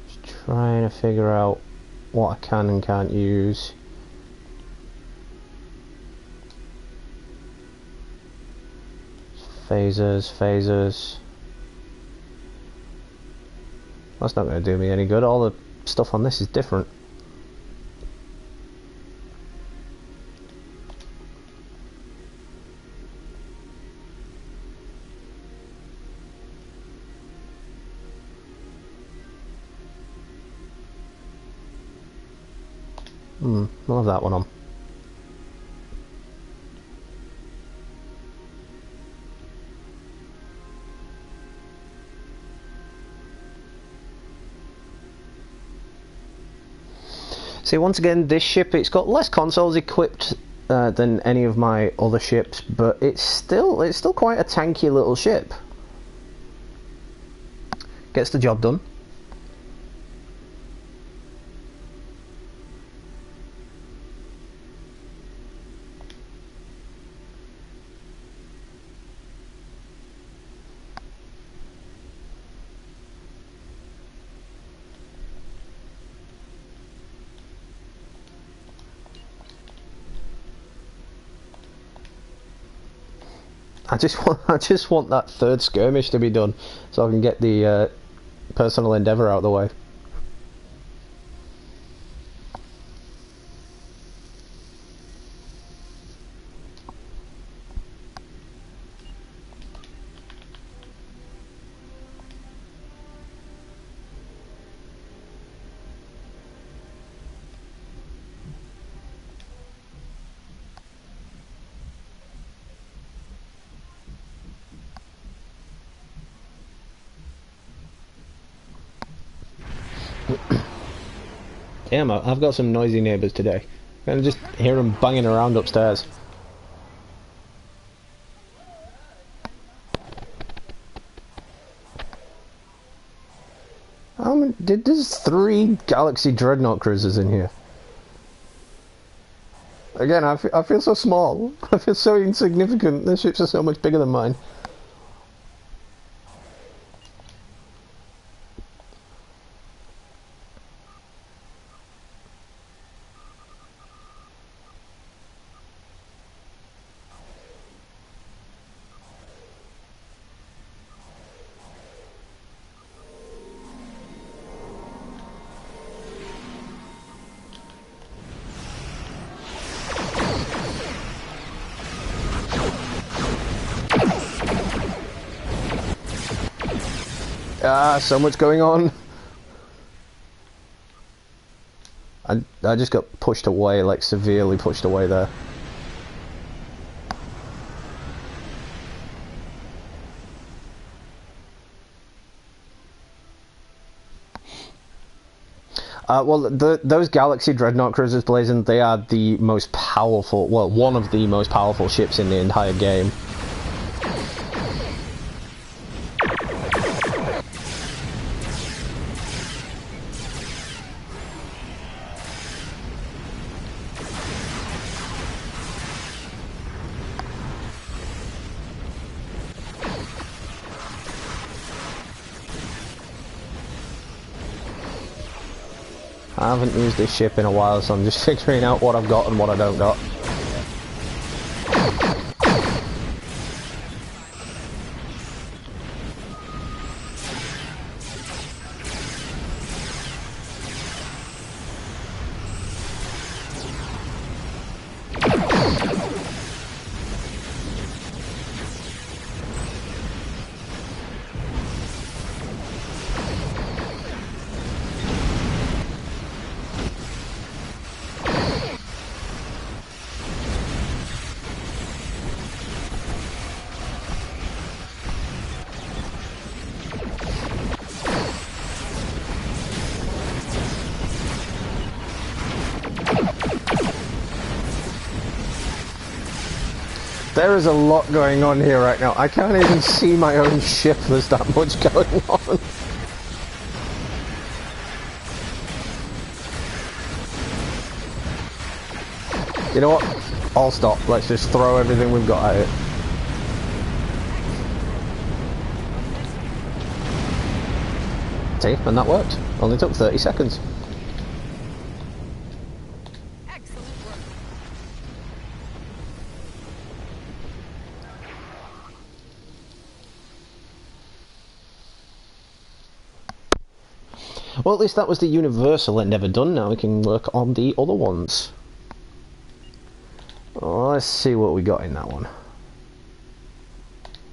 Just trying to figure out what I can and can't use. Phasers. That's not going to do me any good. All the stuff on this is different. I'll have that one on. See, once again, this ship, it's got less consoles equipped than any of my other ships, but it's still quite a tanky little ship. Gets the job done. I just want that third skirmish to be done, so I can get the personal endeavour out of the way. Damn, I've got some noisy neighbours today. I can just hear them banging around upstairs. There's 3 Galaxy Dreadnought cruisers in here. Again, I feel so small. I feel so insignificant. Their ships are so much bigger than mine. Ah, so much going on. I just got pushed away, like severely pushed away there. Well, those Galaxy Dreadnought cruisers, Blazing, they are the most powerful, well, one of the most powerful ships in the entire game. I haven't used this ship in a while, so I'm just figuring out what I've got and what I don't got. There is a lot going on here right now. I can't even see my own ship. There's that much going on. You know what? I'll stop. Let's just throw everything we've got at it. See? And that worked. Only took 30 seconds. Well, at least that was the universal endeavour done. Now we can work on the other ones. Oh, let's see what we got in that one.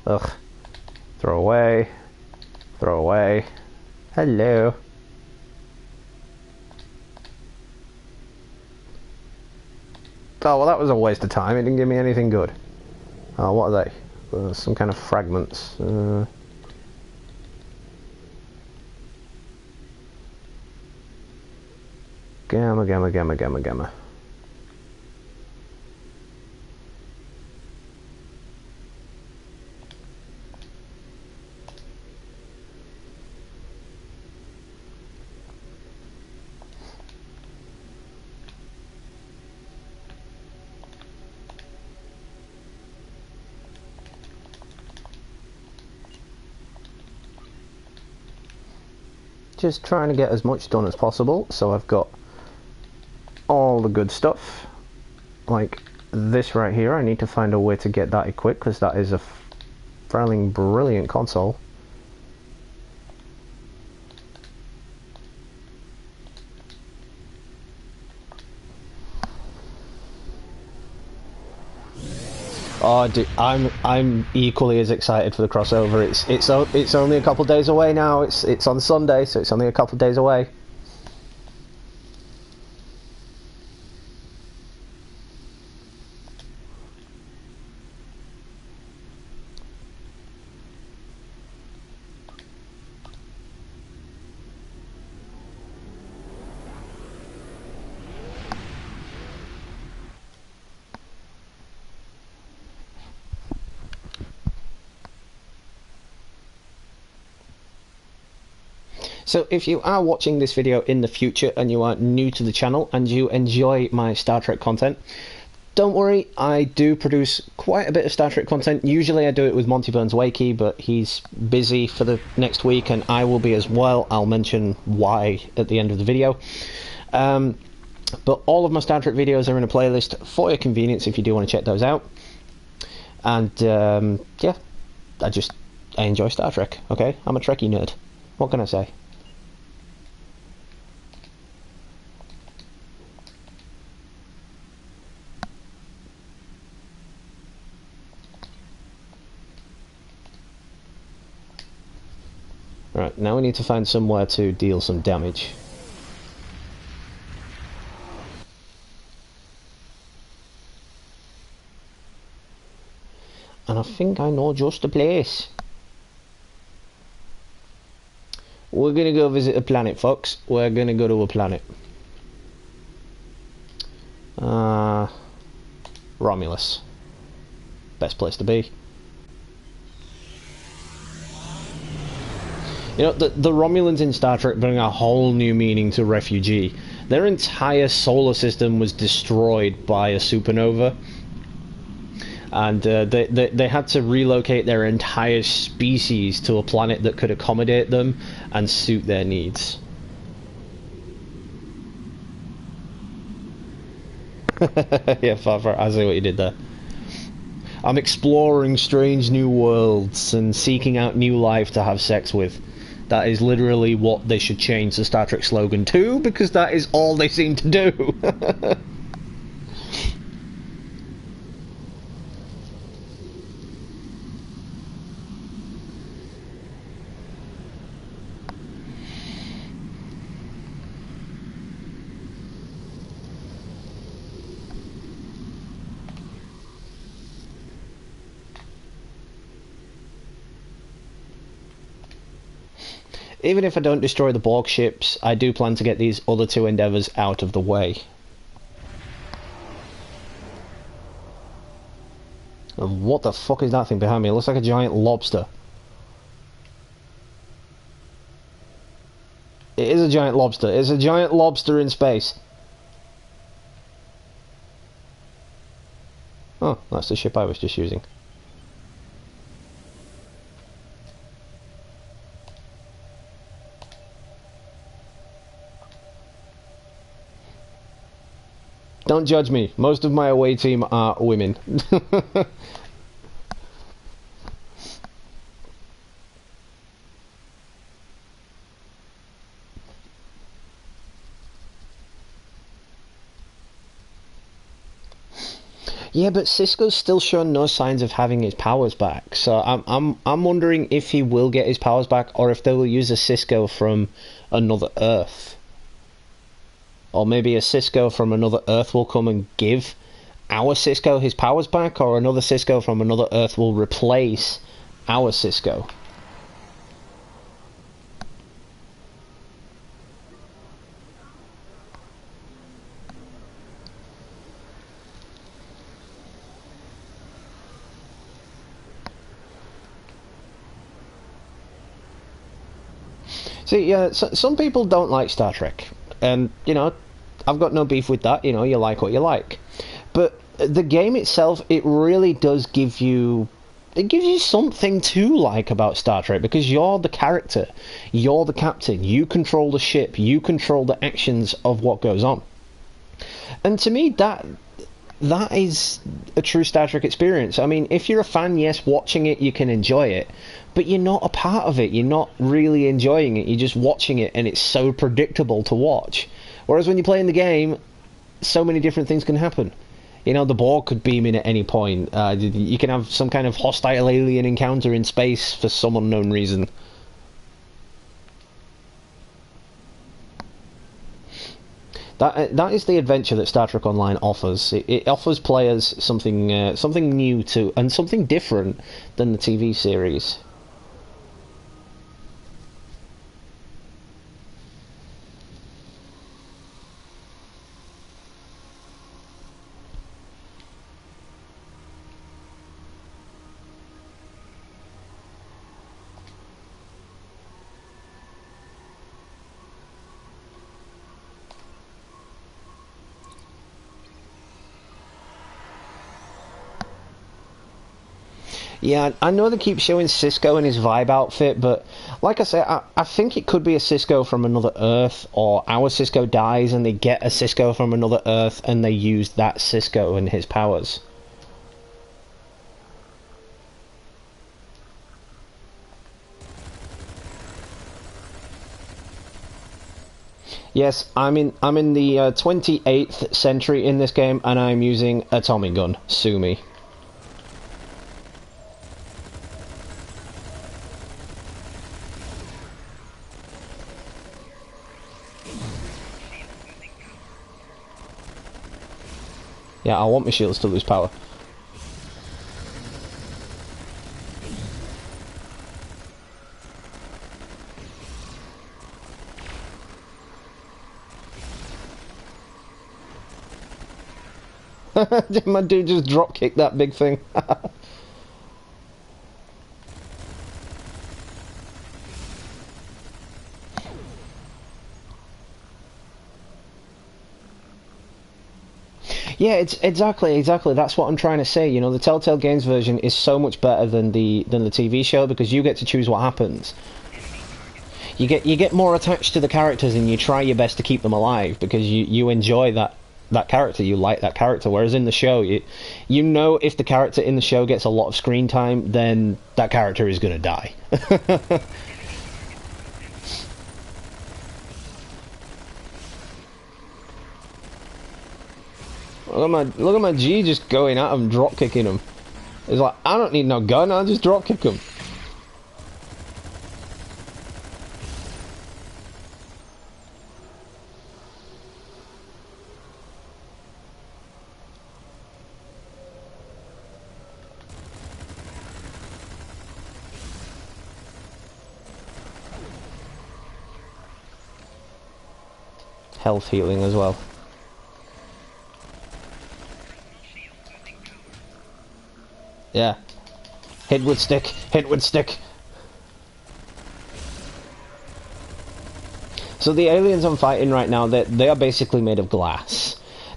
Ugh. Throw away. Throw away. Hello. Oh, well, that was a waste of time. It didn't give me anything good. Oh, what are they? Some kind of fragments. Gamma, gamma, gamma, gamma, gamma. Just trying to get as much done as possible, so I've got all the good stuff. Like this right here, I need to find a way to get that equipped, because that is a fairly brilliant console. Oh, dude, I'm equally as excited for the crossover. It's only a couple of days away now. It's on Sunday, so it's only a couple of days away. So if you are watching this video in the future and you are new to the channel and you enjoy my Star Trek content, don't worry, I do produce quite a bit of Star Trek content. Usually I do it with Monty Burns Wakey, but he's busy for the next week and I will be as well. I'll mention why at the end of the video. But all of my Star Trek videos are in a playlist for your convenience if you do want to check those out. And yeah, I enjoy Star Trek, okay? I'm a Trekkie nerd. What can I say? Right, now we need to find somewhere to deal some damage. And I think I know just the place. We're gonna go visit a planet, folks. We're gonna go to a planet. Romulus. Best place to be. You know, the Romulans in Star Trek bring a whole new meaning to refugee. Their entire solar system was destroyed by a supernova. And they had to relocate their entire species to a planet that could accommodate them and suit their needs. Yeah, Father, I see what you did there. I'm exploring strange new worlds and seeking out new life to have sex with. That is literally what they should change the Star Trek slogan to, because that is all they seem to do. Even if I don't destroy the Borg ships, I do plan to get these other two endeavours out of the way. And what the fuck is that thing behind me? It looks like a giant lobster. It is a giant lobster. It's a giant lobster in space. Oh, that's the ship I was just using. Don't judge me. Most of my away team are women. Yeah, but Sisko's still shown no signs of having his powers back. So I'm wondering if he will get his powers back, or if they will use a Sisko from another Earth. Or maybe a Sisko from another Earth will come and give our Sisko his powers back, or another Sisko from another Earth will replace our Sisko. See, yeah, some people don't like Star Trek, and, you know, I've got no beef with that. You know, you like what you like. But the game itself, it really does give you... It gives you something to like about Star Trek, because you're the character. You're the captain. You control the ship. You control the actions of what goes on. And to me, that is a true Star Trek experience. I mean, if you're a fan, yes, watching it you can enjoy it, but you're not a part of it. You're not really enjoying it. You're just watching it, and it's so predictable to watch. Whereas when you play in the game, so many different things can happen. You know, the Borg could beam in at any point. You can have some kind of hostile alien encounter in space for some unknown reason. That is the adventure that Star Trek Online offers. It offers players something something new to and something different than the TV series. Yeah, I know they keep showing Sisko in his Vibe outfit, but like I said, I think it could be a Sisko from another Earth, or our Sisko dies and they get a Sisko from another Earth and they use that Sisko and his powers. Yes, I'm in the 28th century in this game, and I'm using a Tommy gun. Sue me. Yeah, I want my shields to lose power. My dude just drop kicked that big thing. Yeah, it's exactly. That's what I'm trying to say. You know, the Telltale Games version is so much better than the TV show because you get to choose what happens. You get more attached to the characters and you try your best to keep them alive because you enjoy that character, you like that character. Whereas in the show, you know if the character in the show gets a lot of screen time, then that character is going to die. Look at my G just going at him, drop kicking him. It's like, I don't need no gun, I'll just drop kick him. Health healing as well. Yeah. Hit with stick. Hit with stick. So the aliens I'm fighting right now, they are basically made of glass.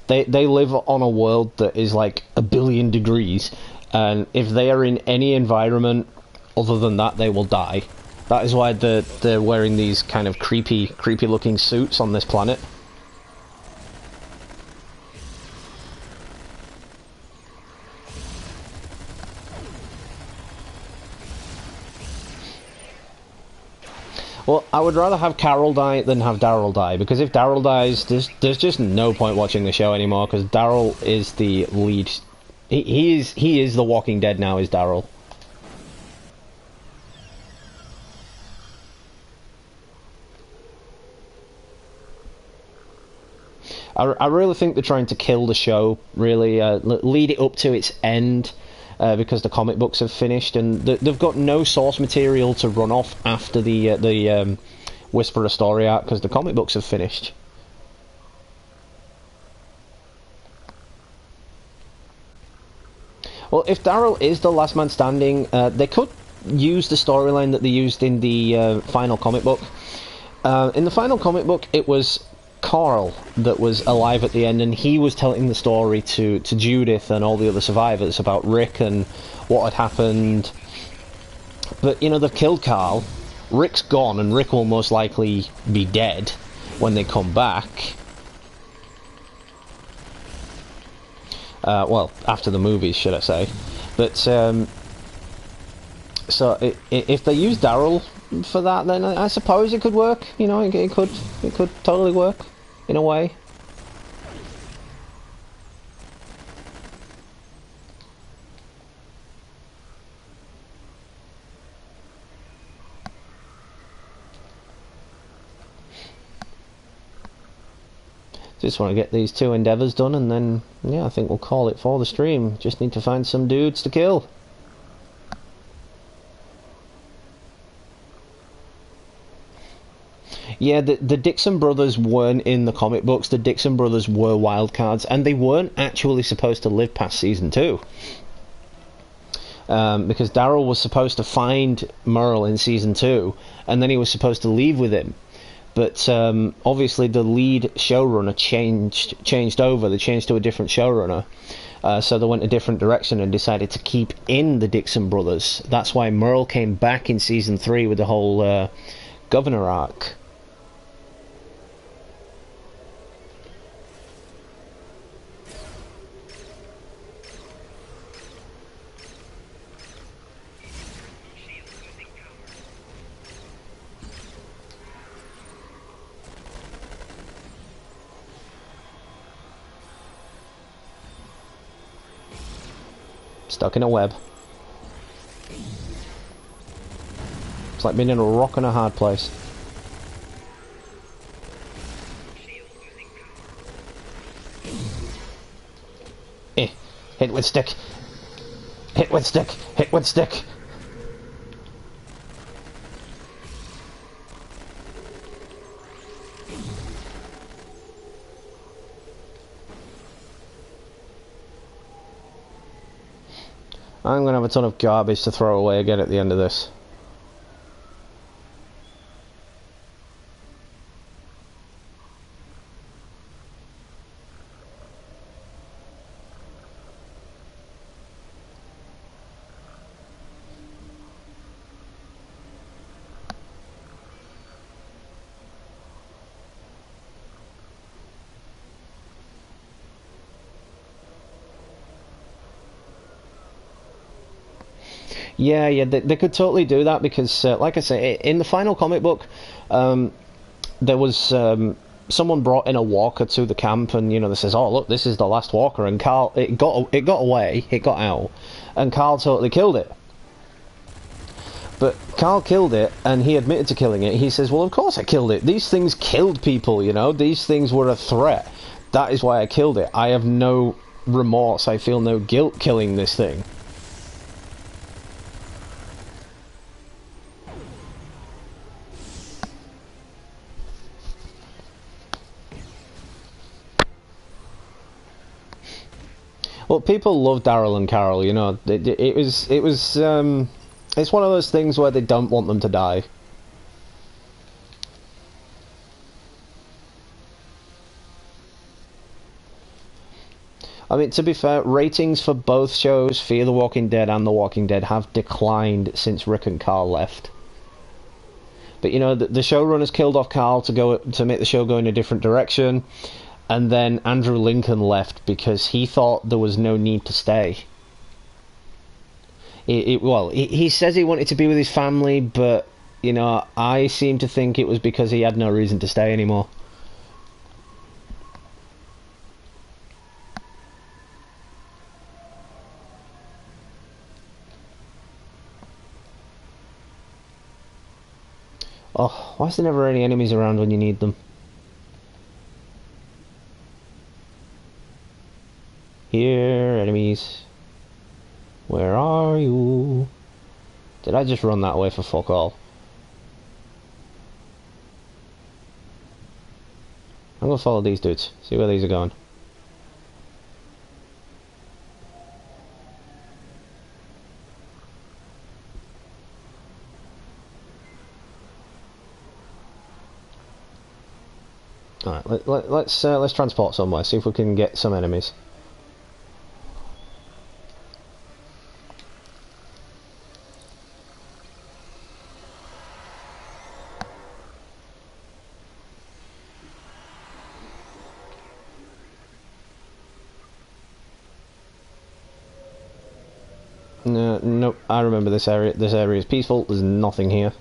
They live on a world that is like 1 billion degrees, and if they are in any environment other than that, they will die. That is why they're wearing these kind of creepy looking suits on this planet. Well, I would rather have Carol die than have Daryl die, because if Daryl dies, there's just no point watching the show anymore, because Daryl is the lead. He is the Walking Dead now, is Daryl. I really think they're trying to kill the show, really, lead it up to its end. Because the comic books have finished, and they've got no source material to run off after the Whisperer story arc, because the comic books have finished. Well, if Daryl is the last man standing, they could use the storyline that they used in the final comic book. In the final comic book, it was Carl that was alive at the end, and he was telling the story to Judith and all the other survivors about Rick and what had happened. But, you know, they've killed Carl. Rick's gone, and Rick will most likely be dead when they come back. Well, after the movies, should I say. But, so if they use Daryl for that, then I suppose it could work. You know, it could totally work in a way. Just want to get these 2 endeavours done, and then yeah, I think we'll call it for the stream. Just need to find some dudes to kill. Yeah, the Dixon brothers weren't in the comic books. The Dixon brothers were wildcards, and they weren't actually supposed to live past season 2. Because Daryl was supposed to find Merle in season 2, and then he was supposed to leave with him. But obviously the lead showrunner changed over. They changed to a different showrunner. So they went a different direction and decided to keep in the Dixon brothers. That's why Merle came back in season 3 with the whole governor arc. Stuck in a web. It's like being in a rock and a hard place. Hit with stick. Hit with stick. Hit with stick. I'm going to have a ton of garbage to throw away again at the end of this. Yeah, they could totally do that because, like I say, in the final comic book, there was someone brought in a walker to the camp, and you know, they says, "Oh, look, this is the last walker," and Carl, it got away, it got out, and Carl totally killed it. But Carl killed it, and he admitted to killing it. He says, "Well, of course I killed it. These things killed people, you know. These things were a threat. That is why I killed it. I have no remorse. I feel no guilt killing this thing." Well, people love Daryl and Carol, you know. It was it's one of those things where they don't want them to die. I mean, to be fair, ratings for both shows, Fear the Walking Dead and The Walking Dead, have declined since Rick and Carl left. But you know, the showrunners killed off Carl to make the show go in a different direction. And then Andrew Lincoln left because he thought there was no need to stay. He says he wanted to be with his family, but, you know, I seem to think it was because he had no reason to stay anymore. Oh, why is there never any enemies around when you need them? Here, enemies. Where are you? Did I just run that way for fuck all? I'm gonna follow these dudes, see where these are going. Alright, let's transport somewhere, see if we can get some enemies. No, nope. I remember this area. This area is peaceful. There's nothing here.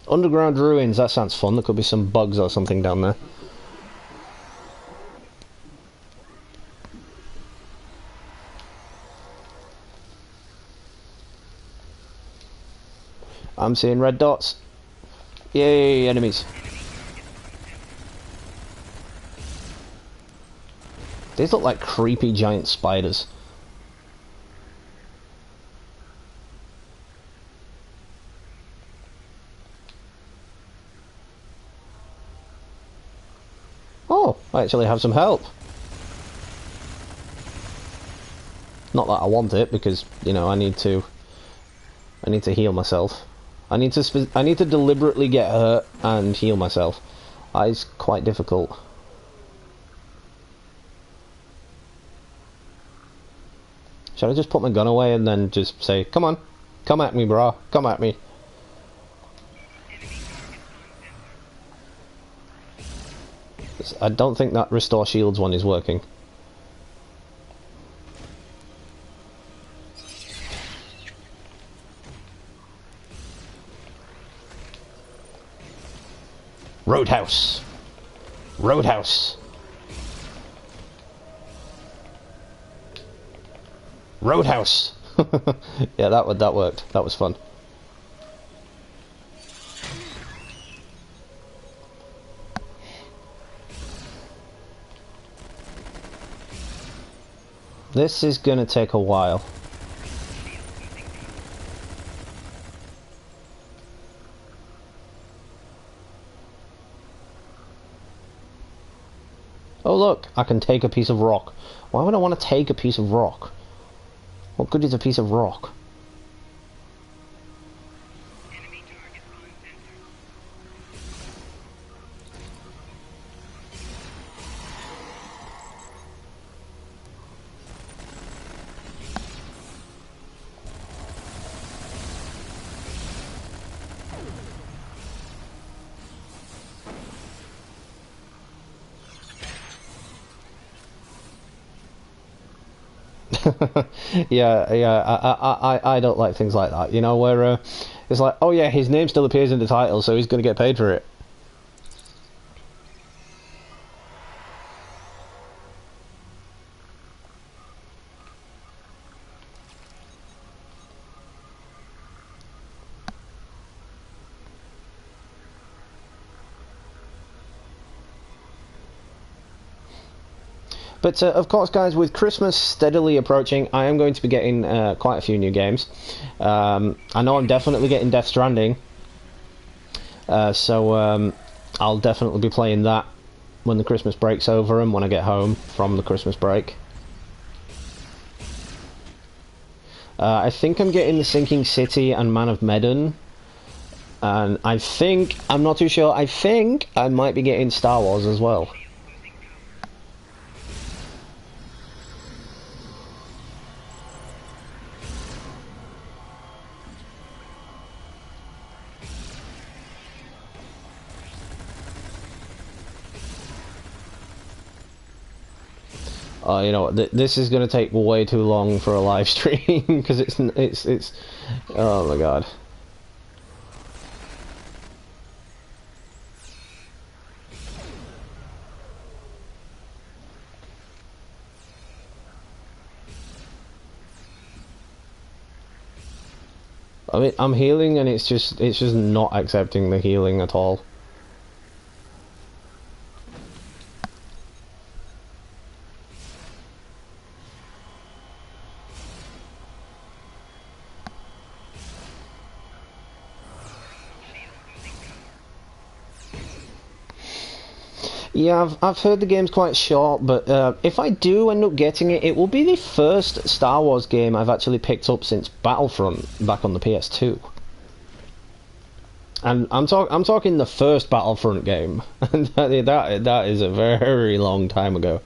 Underground ruins. That sounds fun. There could be some bugs or something down there. I'm seeing red dots. Yay, enemies. These look like creepy giant spiders. Oh, I actually have some help. Not that I want it, because, you know, I need to heal myself. I need to deliberately get hurt and heal myself. That is quite difficult. Should I just put my gun away and then just say, come on, come at me, bro, come at me. I don't think that restore shields one is working. Roadhouse. Roadhouse. Roadhouse. Yeah, that worked. That was fun. This is gonna take a while. Oh look, I can take a piece of rock. Why would I want to take a piece of rock? What good is a piece of rock? I don't like things like that. You know, where it's like, oh yeah, his name still appears in the title, so he's going to get paid for it. But of course, guys, with Christmas steadily approaching, I am going to be getting quite a few new games. I know I'm definitely getting Death Stranding, so I'll definitely be playing that when the Christmas break's over and when I get home from the Christmas break. I think I'm getting The Sinking City and Man of Medan. And I think, I'm not too sure, I think I might be getting Star Wars as well. You know, this is going to take way too long for a live stream because it's oh my god. I mean, I'm healing and it's just not accepting the healing at all. Yeah, I've heard the game's quite short, but if I do end up getting it, it will be the first Star Wars game I've actually picked up since Battlefront back on the PS2. And I'm talking the first Battlefront game, and that is a very long time ago.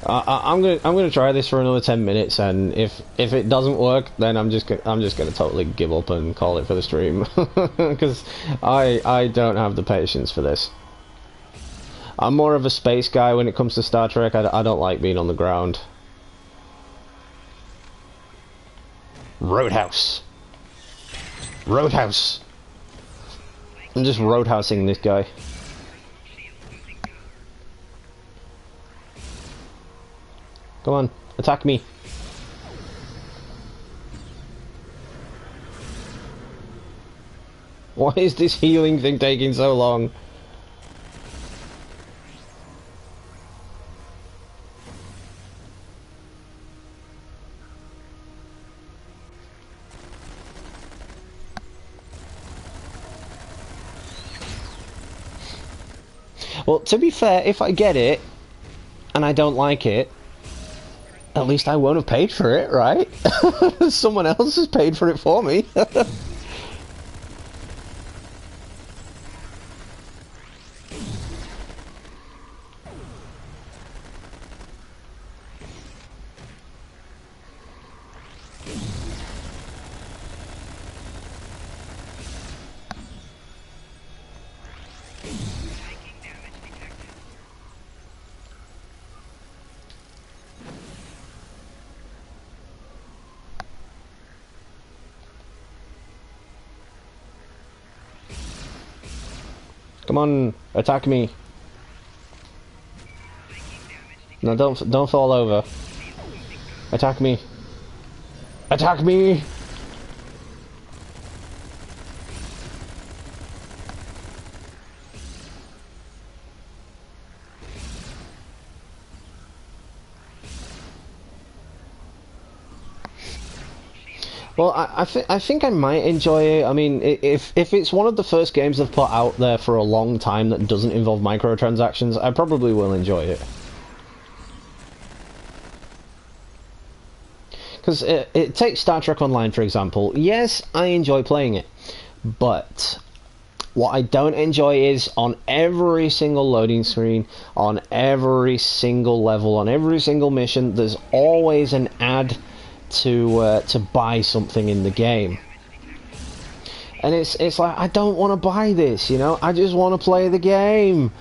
I'm gonna try this for another 10 minutes, and if it doesn't work, then I'm just gonna totally give up and call it for the stream, because I don't have the patience for this. I'm more of a space guy when it comes to Star Trek. I don't like being on the ground. Roadhouse. Roadhouse. I'm just roadhousing this guy. Come on, attack me. Why is this healing thing taking so long? Well, to be fair, if I get it, and I don't like it, at least I won't have paid for it, right? Someone else has paid for it for me. Come on, attack me. No, don't fall over. Attack me. Attack me! Well, I think I might enjoy it. I mean, if it's one of the first games they've put out there for a long time that doesn't involve microtransactions, I probably will enjoy it. Because it takes Star Trek Online, for example. Yes, I enjoy playing it, but what I don't enjoy is on every single loading screen, on every single level, on every single mission, there's always an ad to buy something in the game, and it's like, I don't want to buy this, you know, I just want to play the game.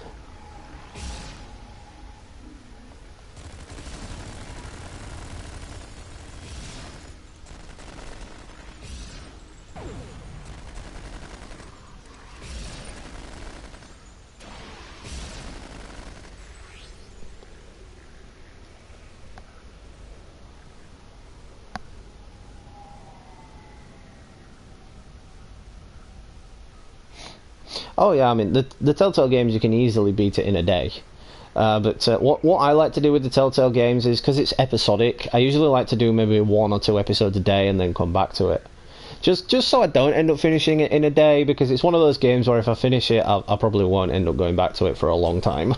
Oh yeah, I mean, the Telltale games, you can easily beat it in a day. But what I like to do with the Telltale games is, because it's episodic, I usually like to do maybe 1 or 2 episodes a day and then come back to it. Just so I don't end up finishing it in a day, because it's one of those games where if I finish it, I probably won't end up going back to it for a long time.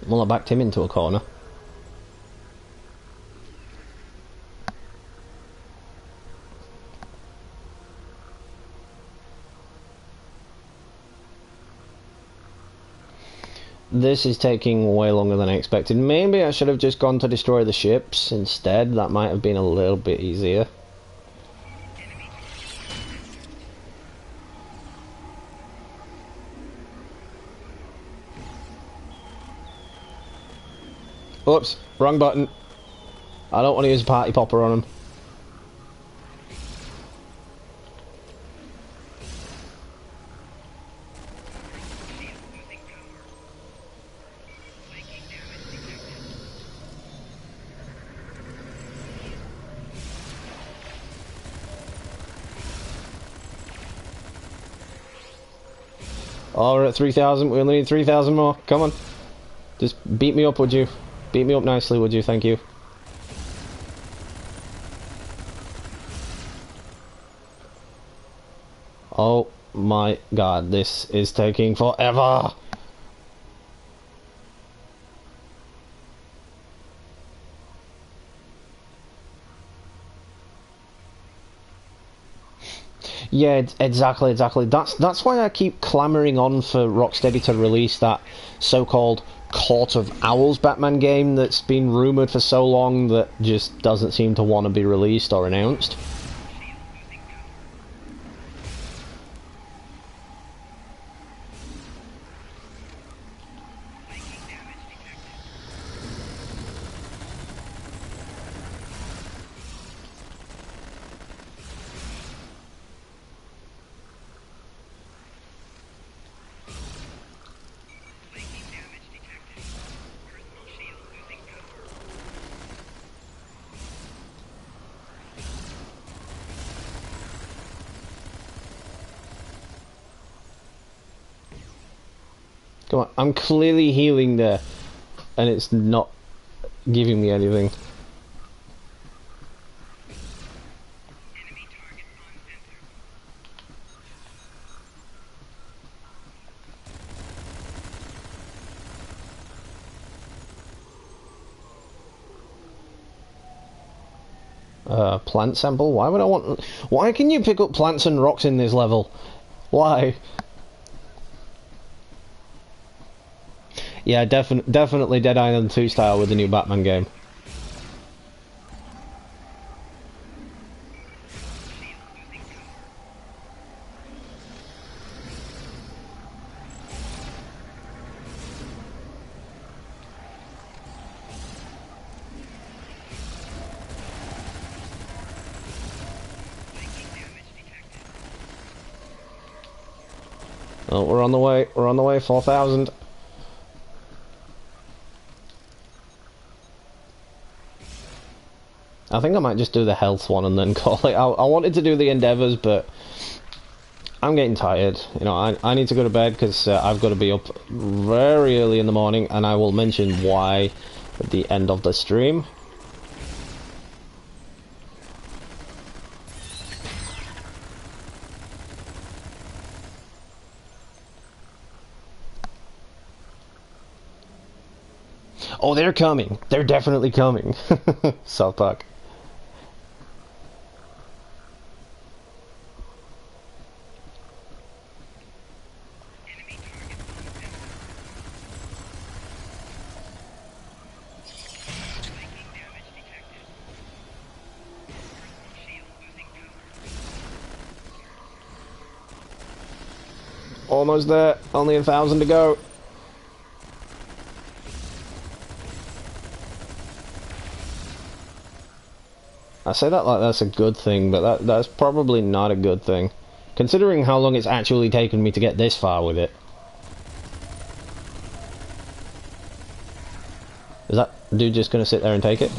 Well, I backed him into a corner. This is taking way longer than I expected. Maybe I should have just gone to destroy the ships instead. That might have been a little bit easier. Oops, wrong button. I don't want to use a party popper on them. Oh, we're at 3,000. We only need 3,000 more. Come on. Just beat me up, would you? Beat me up nicely, would you? Thank you. Oh my god, this is taking forever! Yeah, exactly. That's why I keep clamoring on for Rocksteady to release that so-called Court of Owls Batman game that's been rumoured for so long that just doesn't seem to want to be released or announced. Come on, I'm clearly healing there, and it's not giving me anything. Plant sample? Why would I want... Why can you pick up plants and rocks in this level? Why? Yeah, definitely Dead Island 2 style with the new Batman game. Oh, we're on the way. We're on the way. 4,000. I think I might just do the health one and then call it. I wanted to do the endeavors, but I'm getting tired. You know, I need to go to bed because I've got to be up very early in the morning, and I will mention why at the end of the stream. Oh, they're coming. They're definitely coming. South Park. Almost there. Only 1,000 to go. I say that like that's a good thing, but that's probably not a good thing, considering how long it's actually taken me to get this far with it. Is that dude just gonna sit there and take it?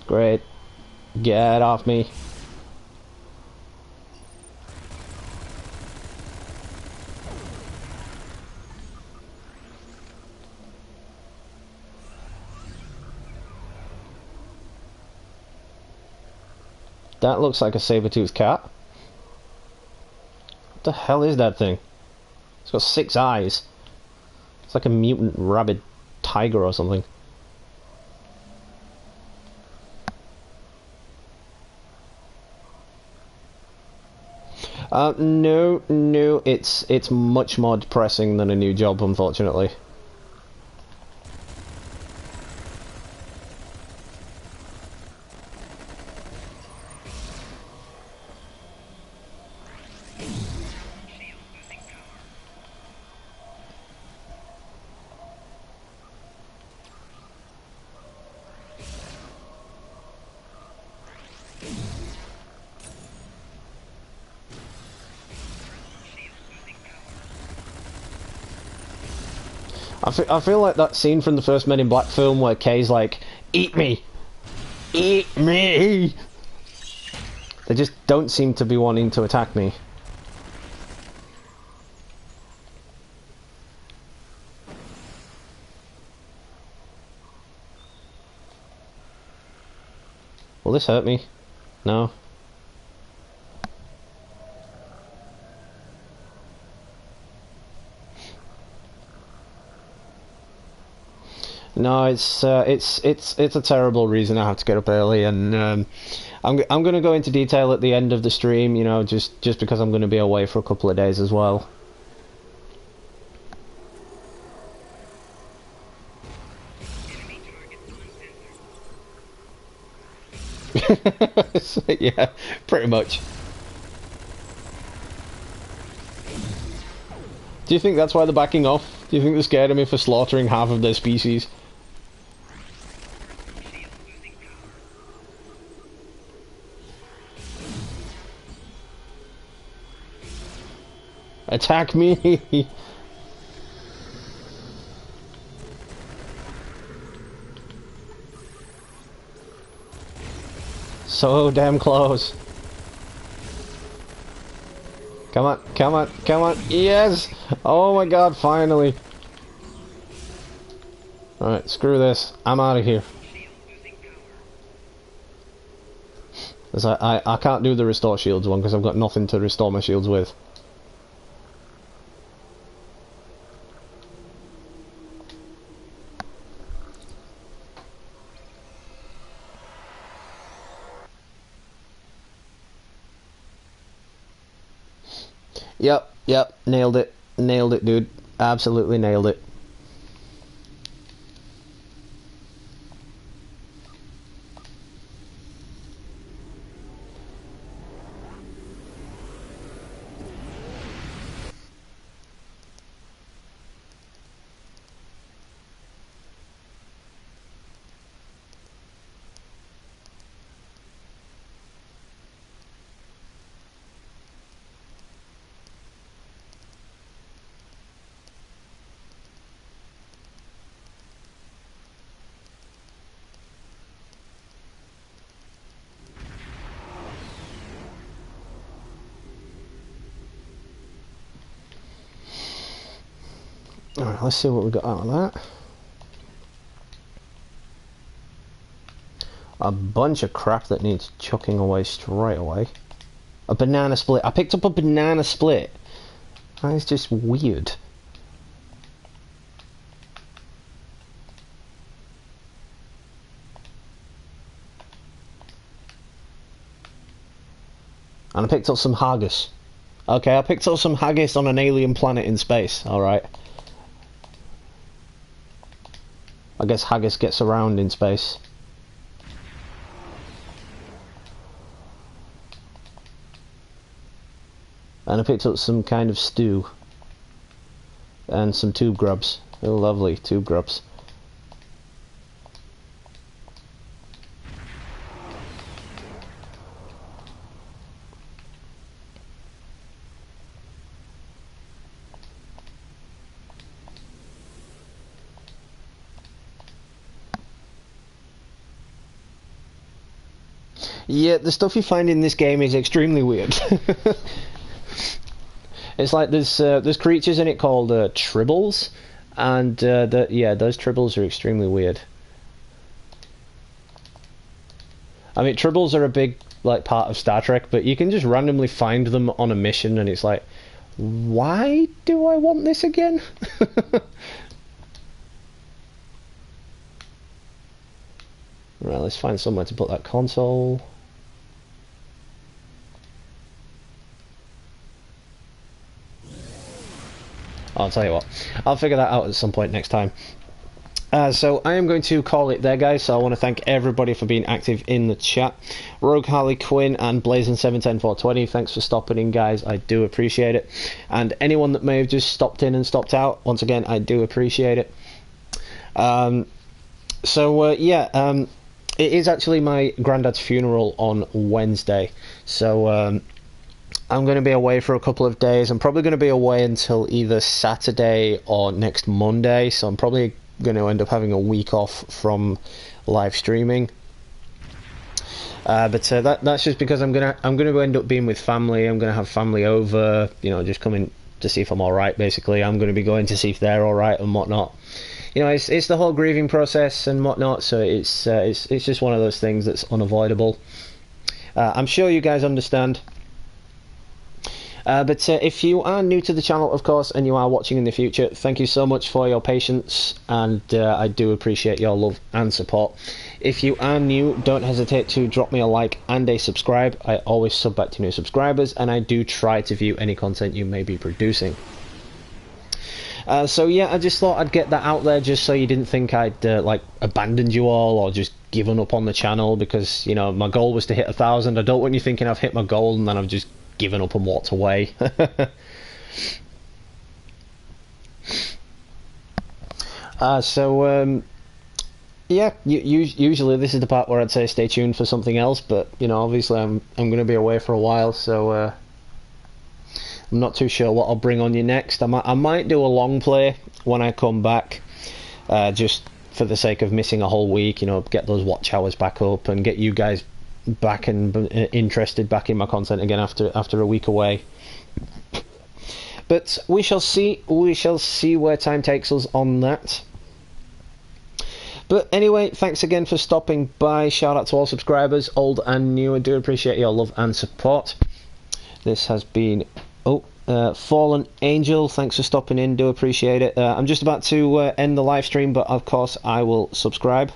Great. Get off me. That looks like a saber-toothed cat. What the hell is that thing? It's got 6 eyes. It's like a mutant rabid tiger or something. No, it's much more depressing than a new job, unfortunately. I feel like that scene from the first Men in Black film where Kay's like, "Eat me! Eat me!" They just don't seem to be wanting to attack me. Will this hurt me? No. No, it's a terrible reason I have to get up early, and I'm going to go into detail at the end of the stream. You know, just because I'm going to be away for a couple of days as well. Yeah, pretty much. Do you think that's why they're backing off? Do you think they're scared of me for slaughtering half of their species? Attack me! So damn close. Come on, come on, come on. Yes! Oh my god, finally. Alright, screw this. I'm out of here. I can't do the restore shields one because I've got nothing to restore my shields with. Yep, nailed it, dude. Absolutely nailed it. Alright, let's see what we got out of that. A bunch of crap that needs chucking away straight away. A banana split. I picked up a banana split. That is just weird. And I picked up some haggis. Okay, I picked up some haggis on an alien planet in space. Alright. I guess haggis gets around in space. And I picked up some kind of stew. And some tube grubs. Oh, lovely, tube grubs. Yeah, the stuff you find in this game is extremely weird. It's like there's creatures in it called tribbles, and yeah, those tribbles are extremely weird. I mean, tribbles are a big like part of Star Trek, but you can just randomly find them on a mission, and it's like, why do I want this again? Right, let's find somewhere to put that console. I'll tell you what, I'll figure that out at some point next time. So I am going to call it there, guys. So I want to thank everybody for being active in the chat. Rogue Harley Quinn and Blazing710420, thanks for stopping in, guys. I do appreciate it. And anyone that may have just stopped in and stopped out, once again, I do appreciate it. It is actually my granddad's funeral on Wednesday. So I'm going to be away for a couple of days. I'm probably going to be away until either Saturday or next Monday, so I'm probably going to end up having a week off from live streaming. But that's just because I'm gonna end up being with family. I'm gonna have family over, you know, just coming to see if I'm all right. Basically, I'm going to be going to see if they're all right and whatnot. You know, it's the whole grieving process and whatnot. So it's just one of those things that's unavoidable. I'm sure you guys understand. But if you are new to the channel, of course, and you are watching in the future, thank you so much for your patience, and I do appreciate your love and support. If you are new, don't hesitate to drop me a like and a subscribe. I always sub back to new subscribers, and I do try to view any content you may be producing. So yeah, I just thought I'd get that out there, just so you didn't think I'd like abandoned you all or just given up on the channel, because, you know, my goal was to hit 1,000. I don't want you thinking I've hit my goal and then I've just given up and walked away. Yeah, usually this is the part where I'd say stay tuned for something else, but, you know, obviously I'm going to be away for a while, so I'm not too sure what I'll bring on you next. I might do a long play when I come back, just for the sake of missing a whole week, you know, get those watch hours back up and get you guys back and interested back in my content again after a week away. But we shall see where time takes us on that. But anyway, thanks again for stopping by. Shout out to all subscribers, old and new. I do appreciate your love and support. This has been Fallen Angel. Thanks for stopping in, do appreciate it. I'm just about to end the live stream, but of course I will subscribe.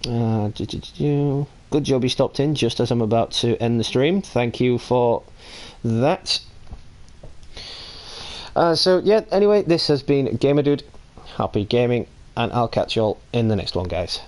Good job you stopped in just as I'm about to end the stream. Thank you for that. So yeah, anyway, this has been Gamer Dude. Happy gaming, and I'll catch you all in the next one, guys.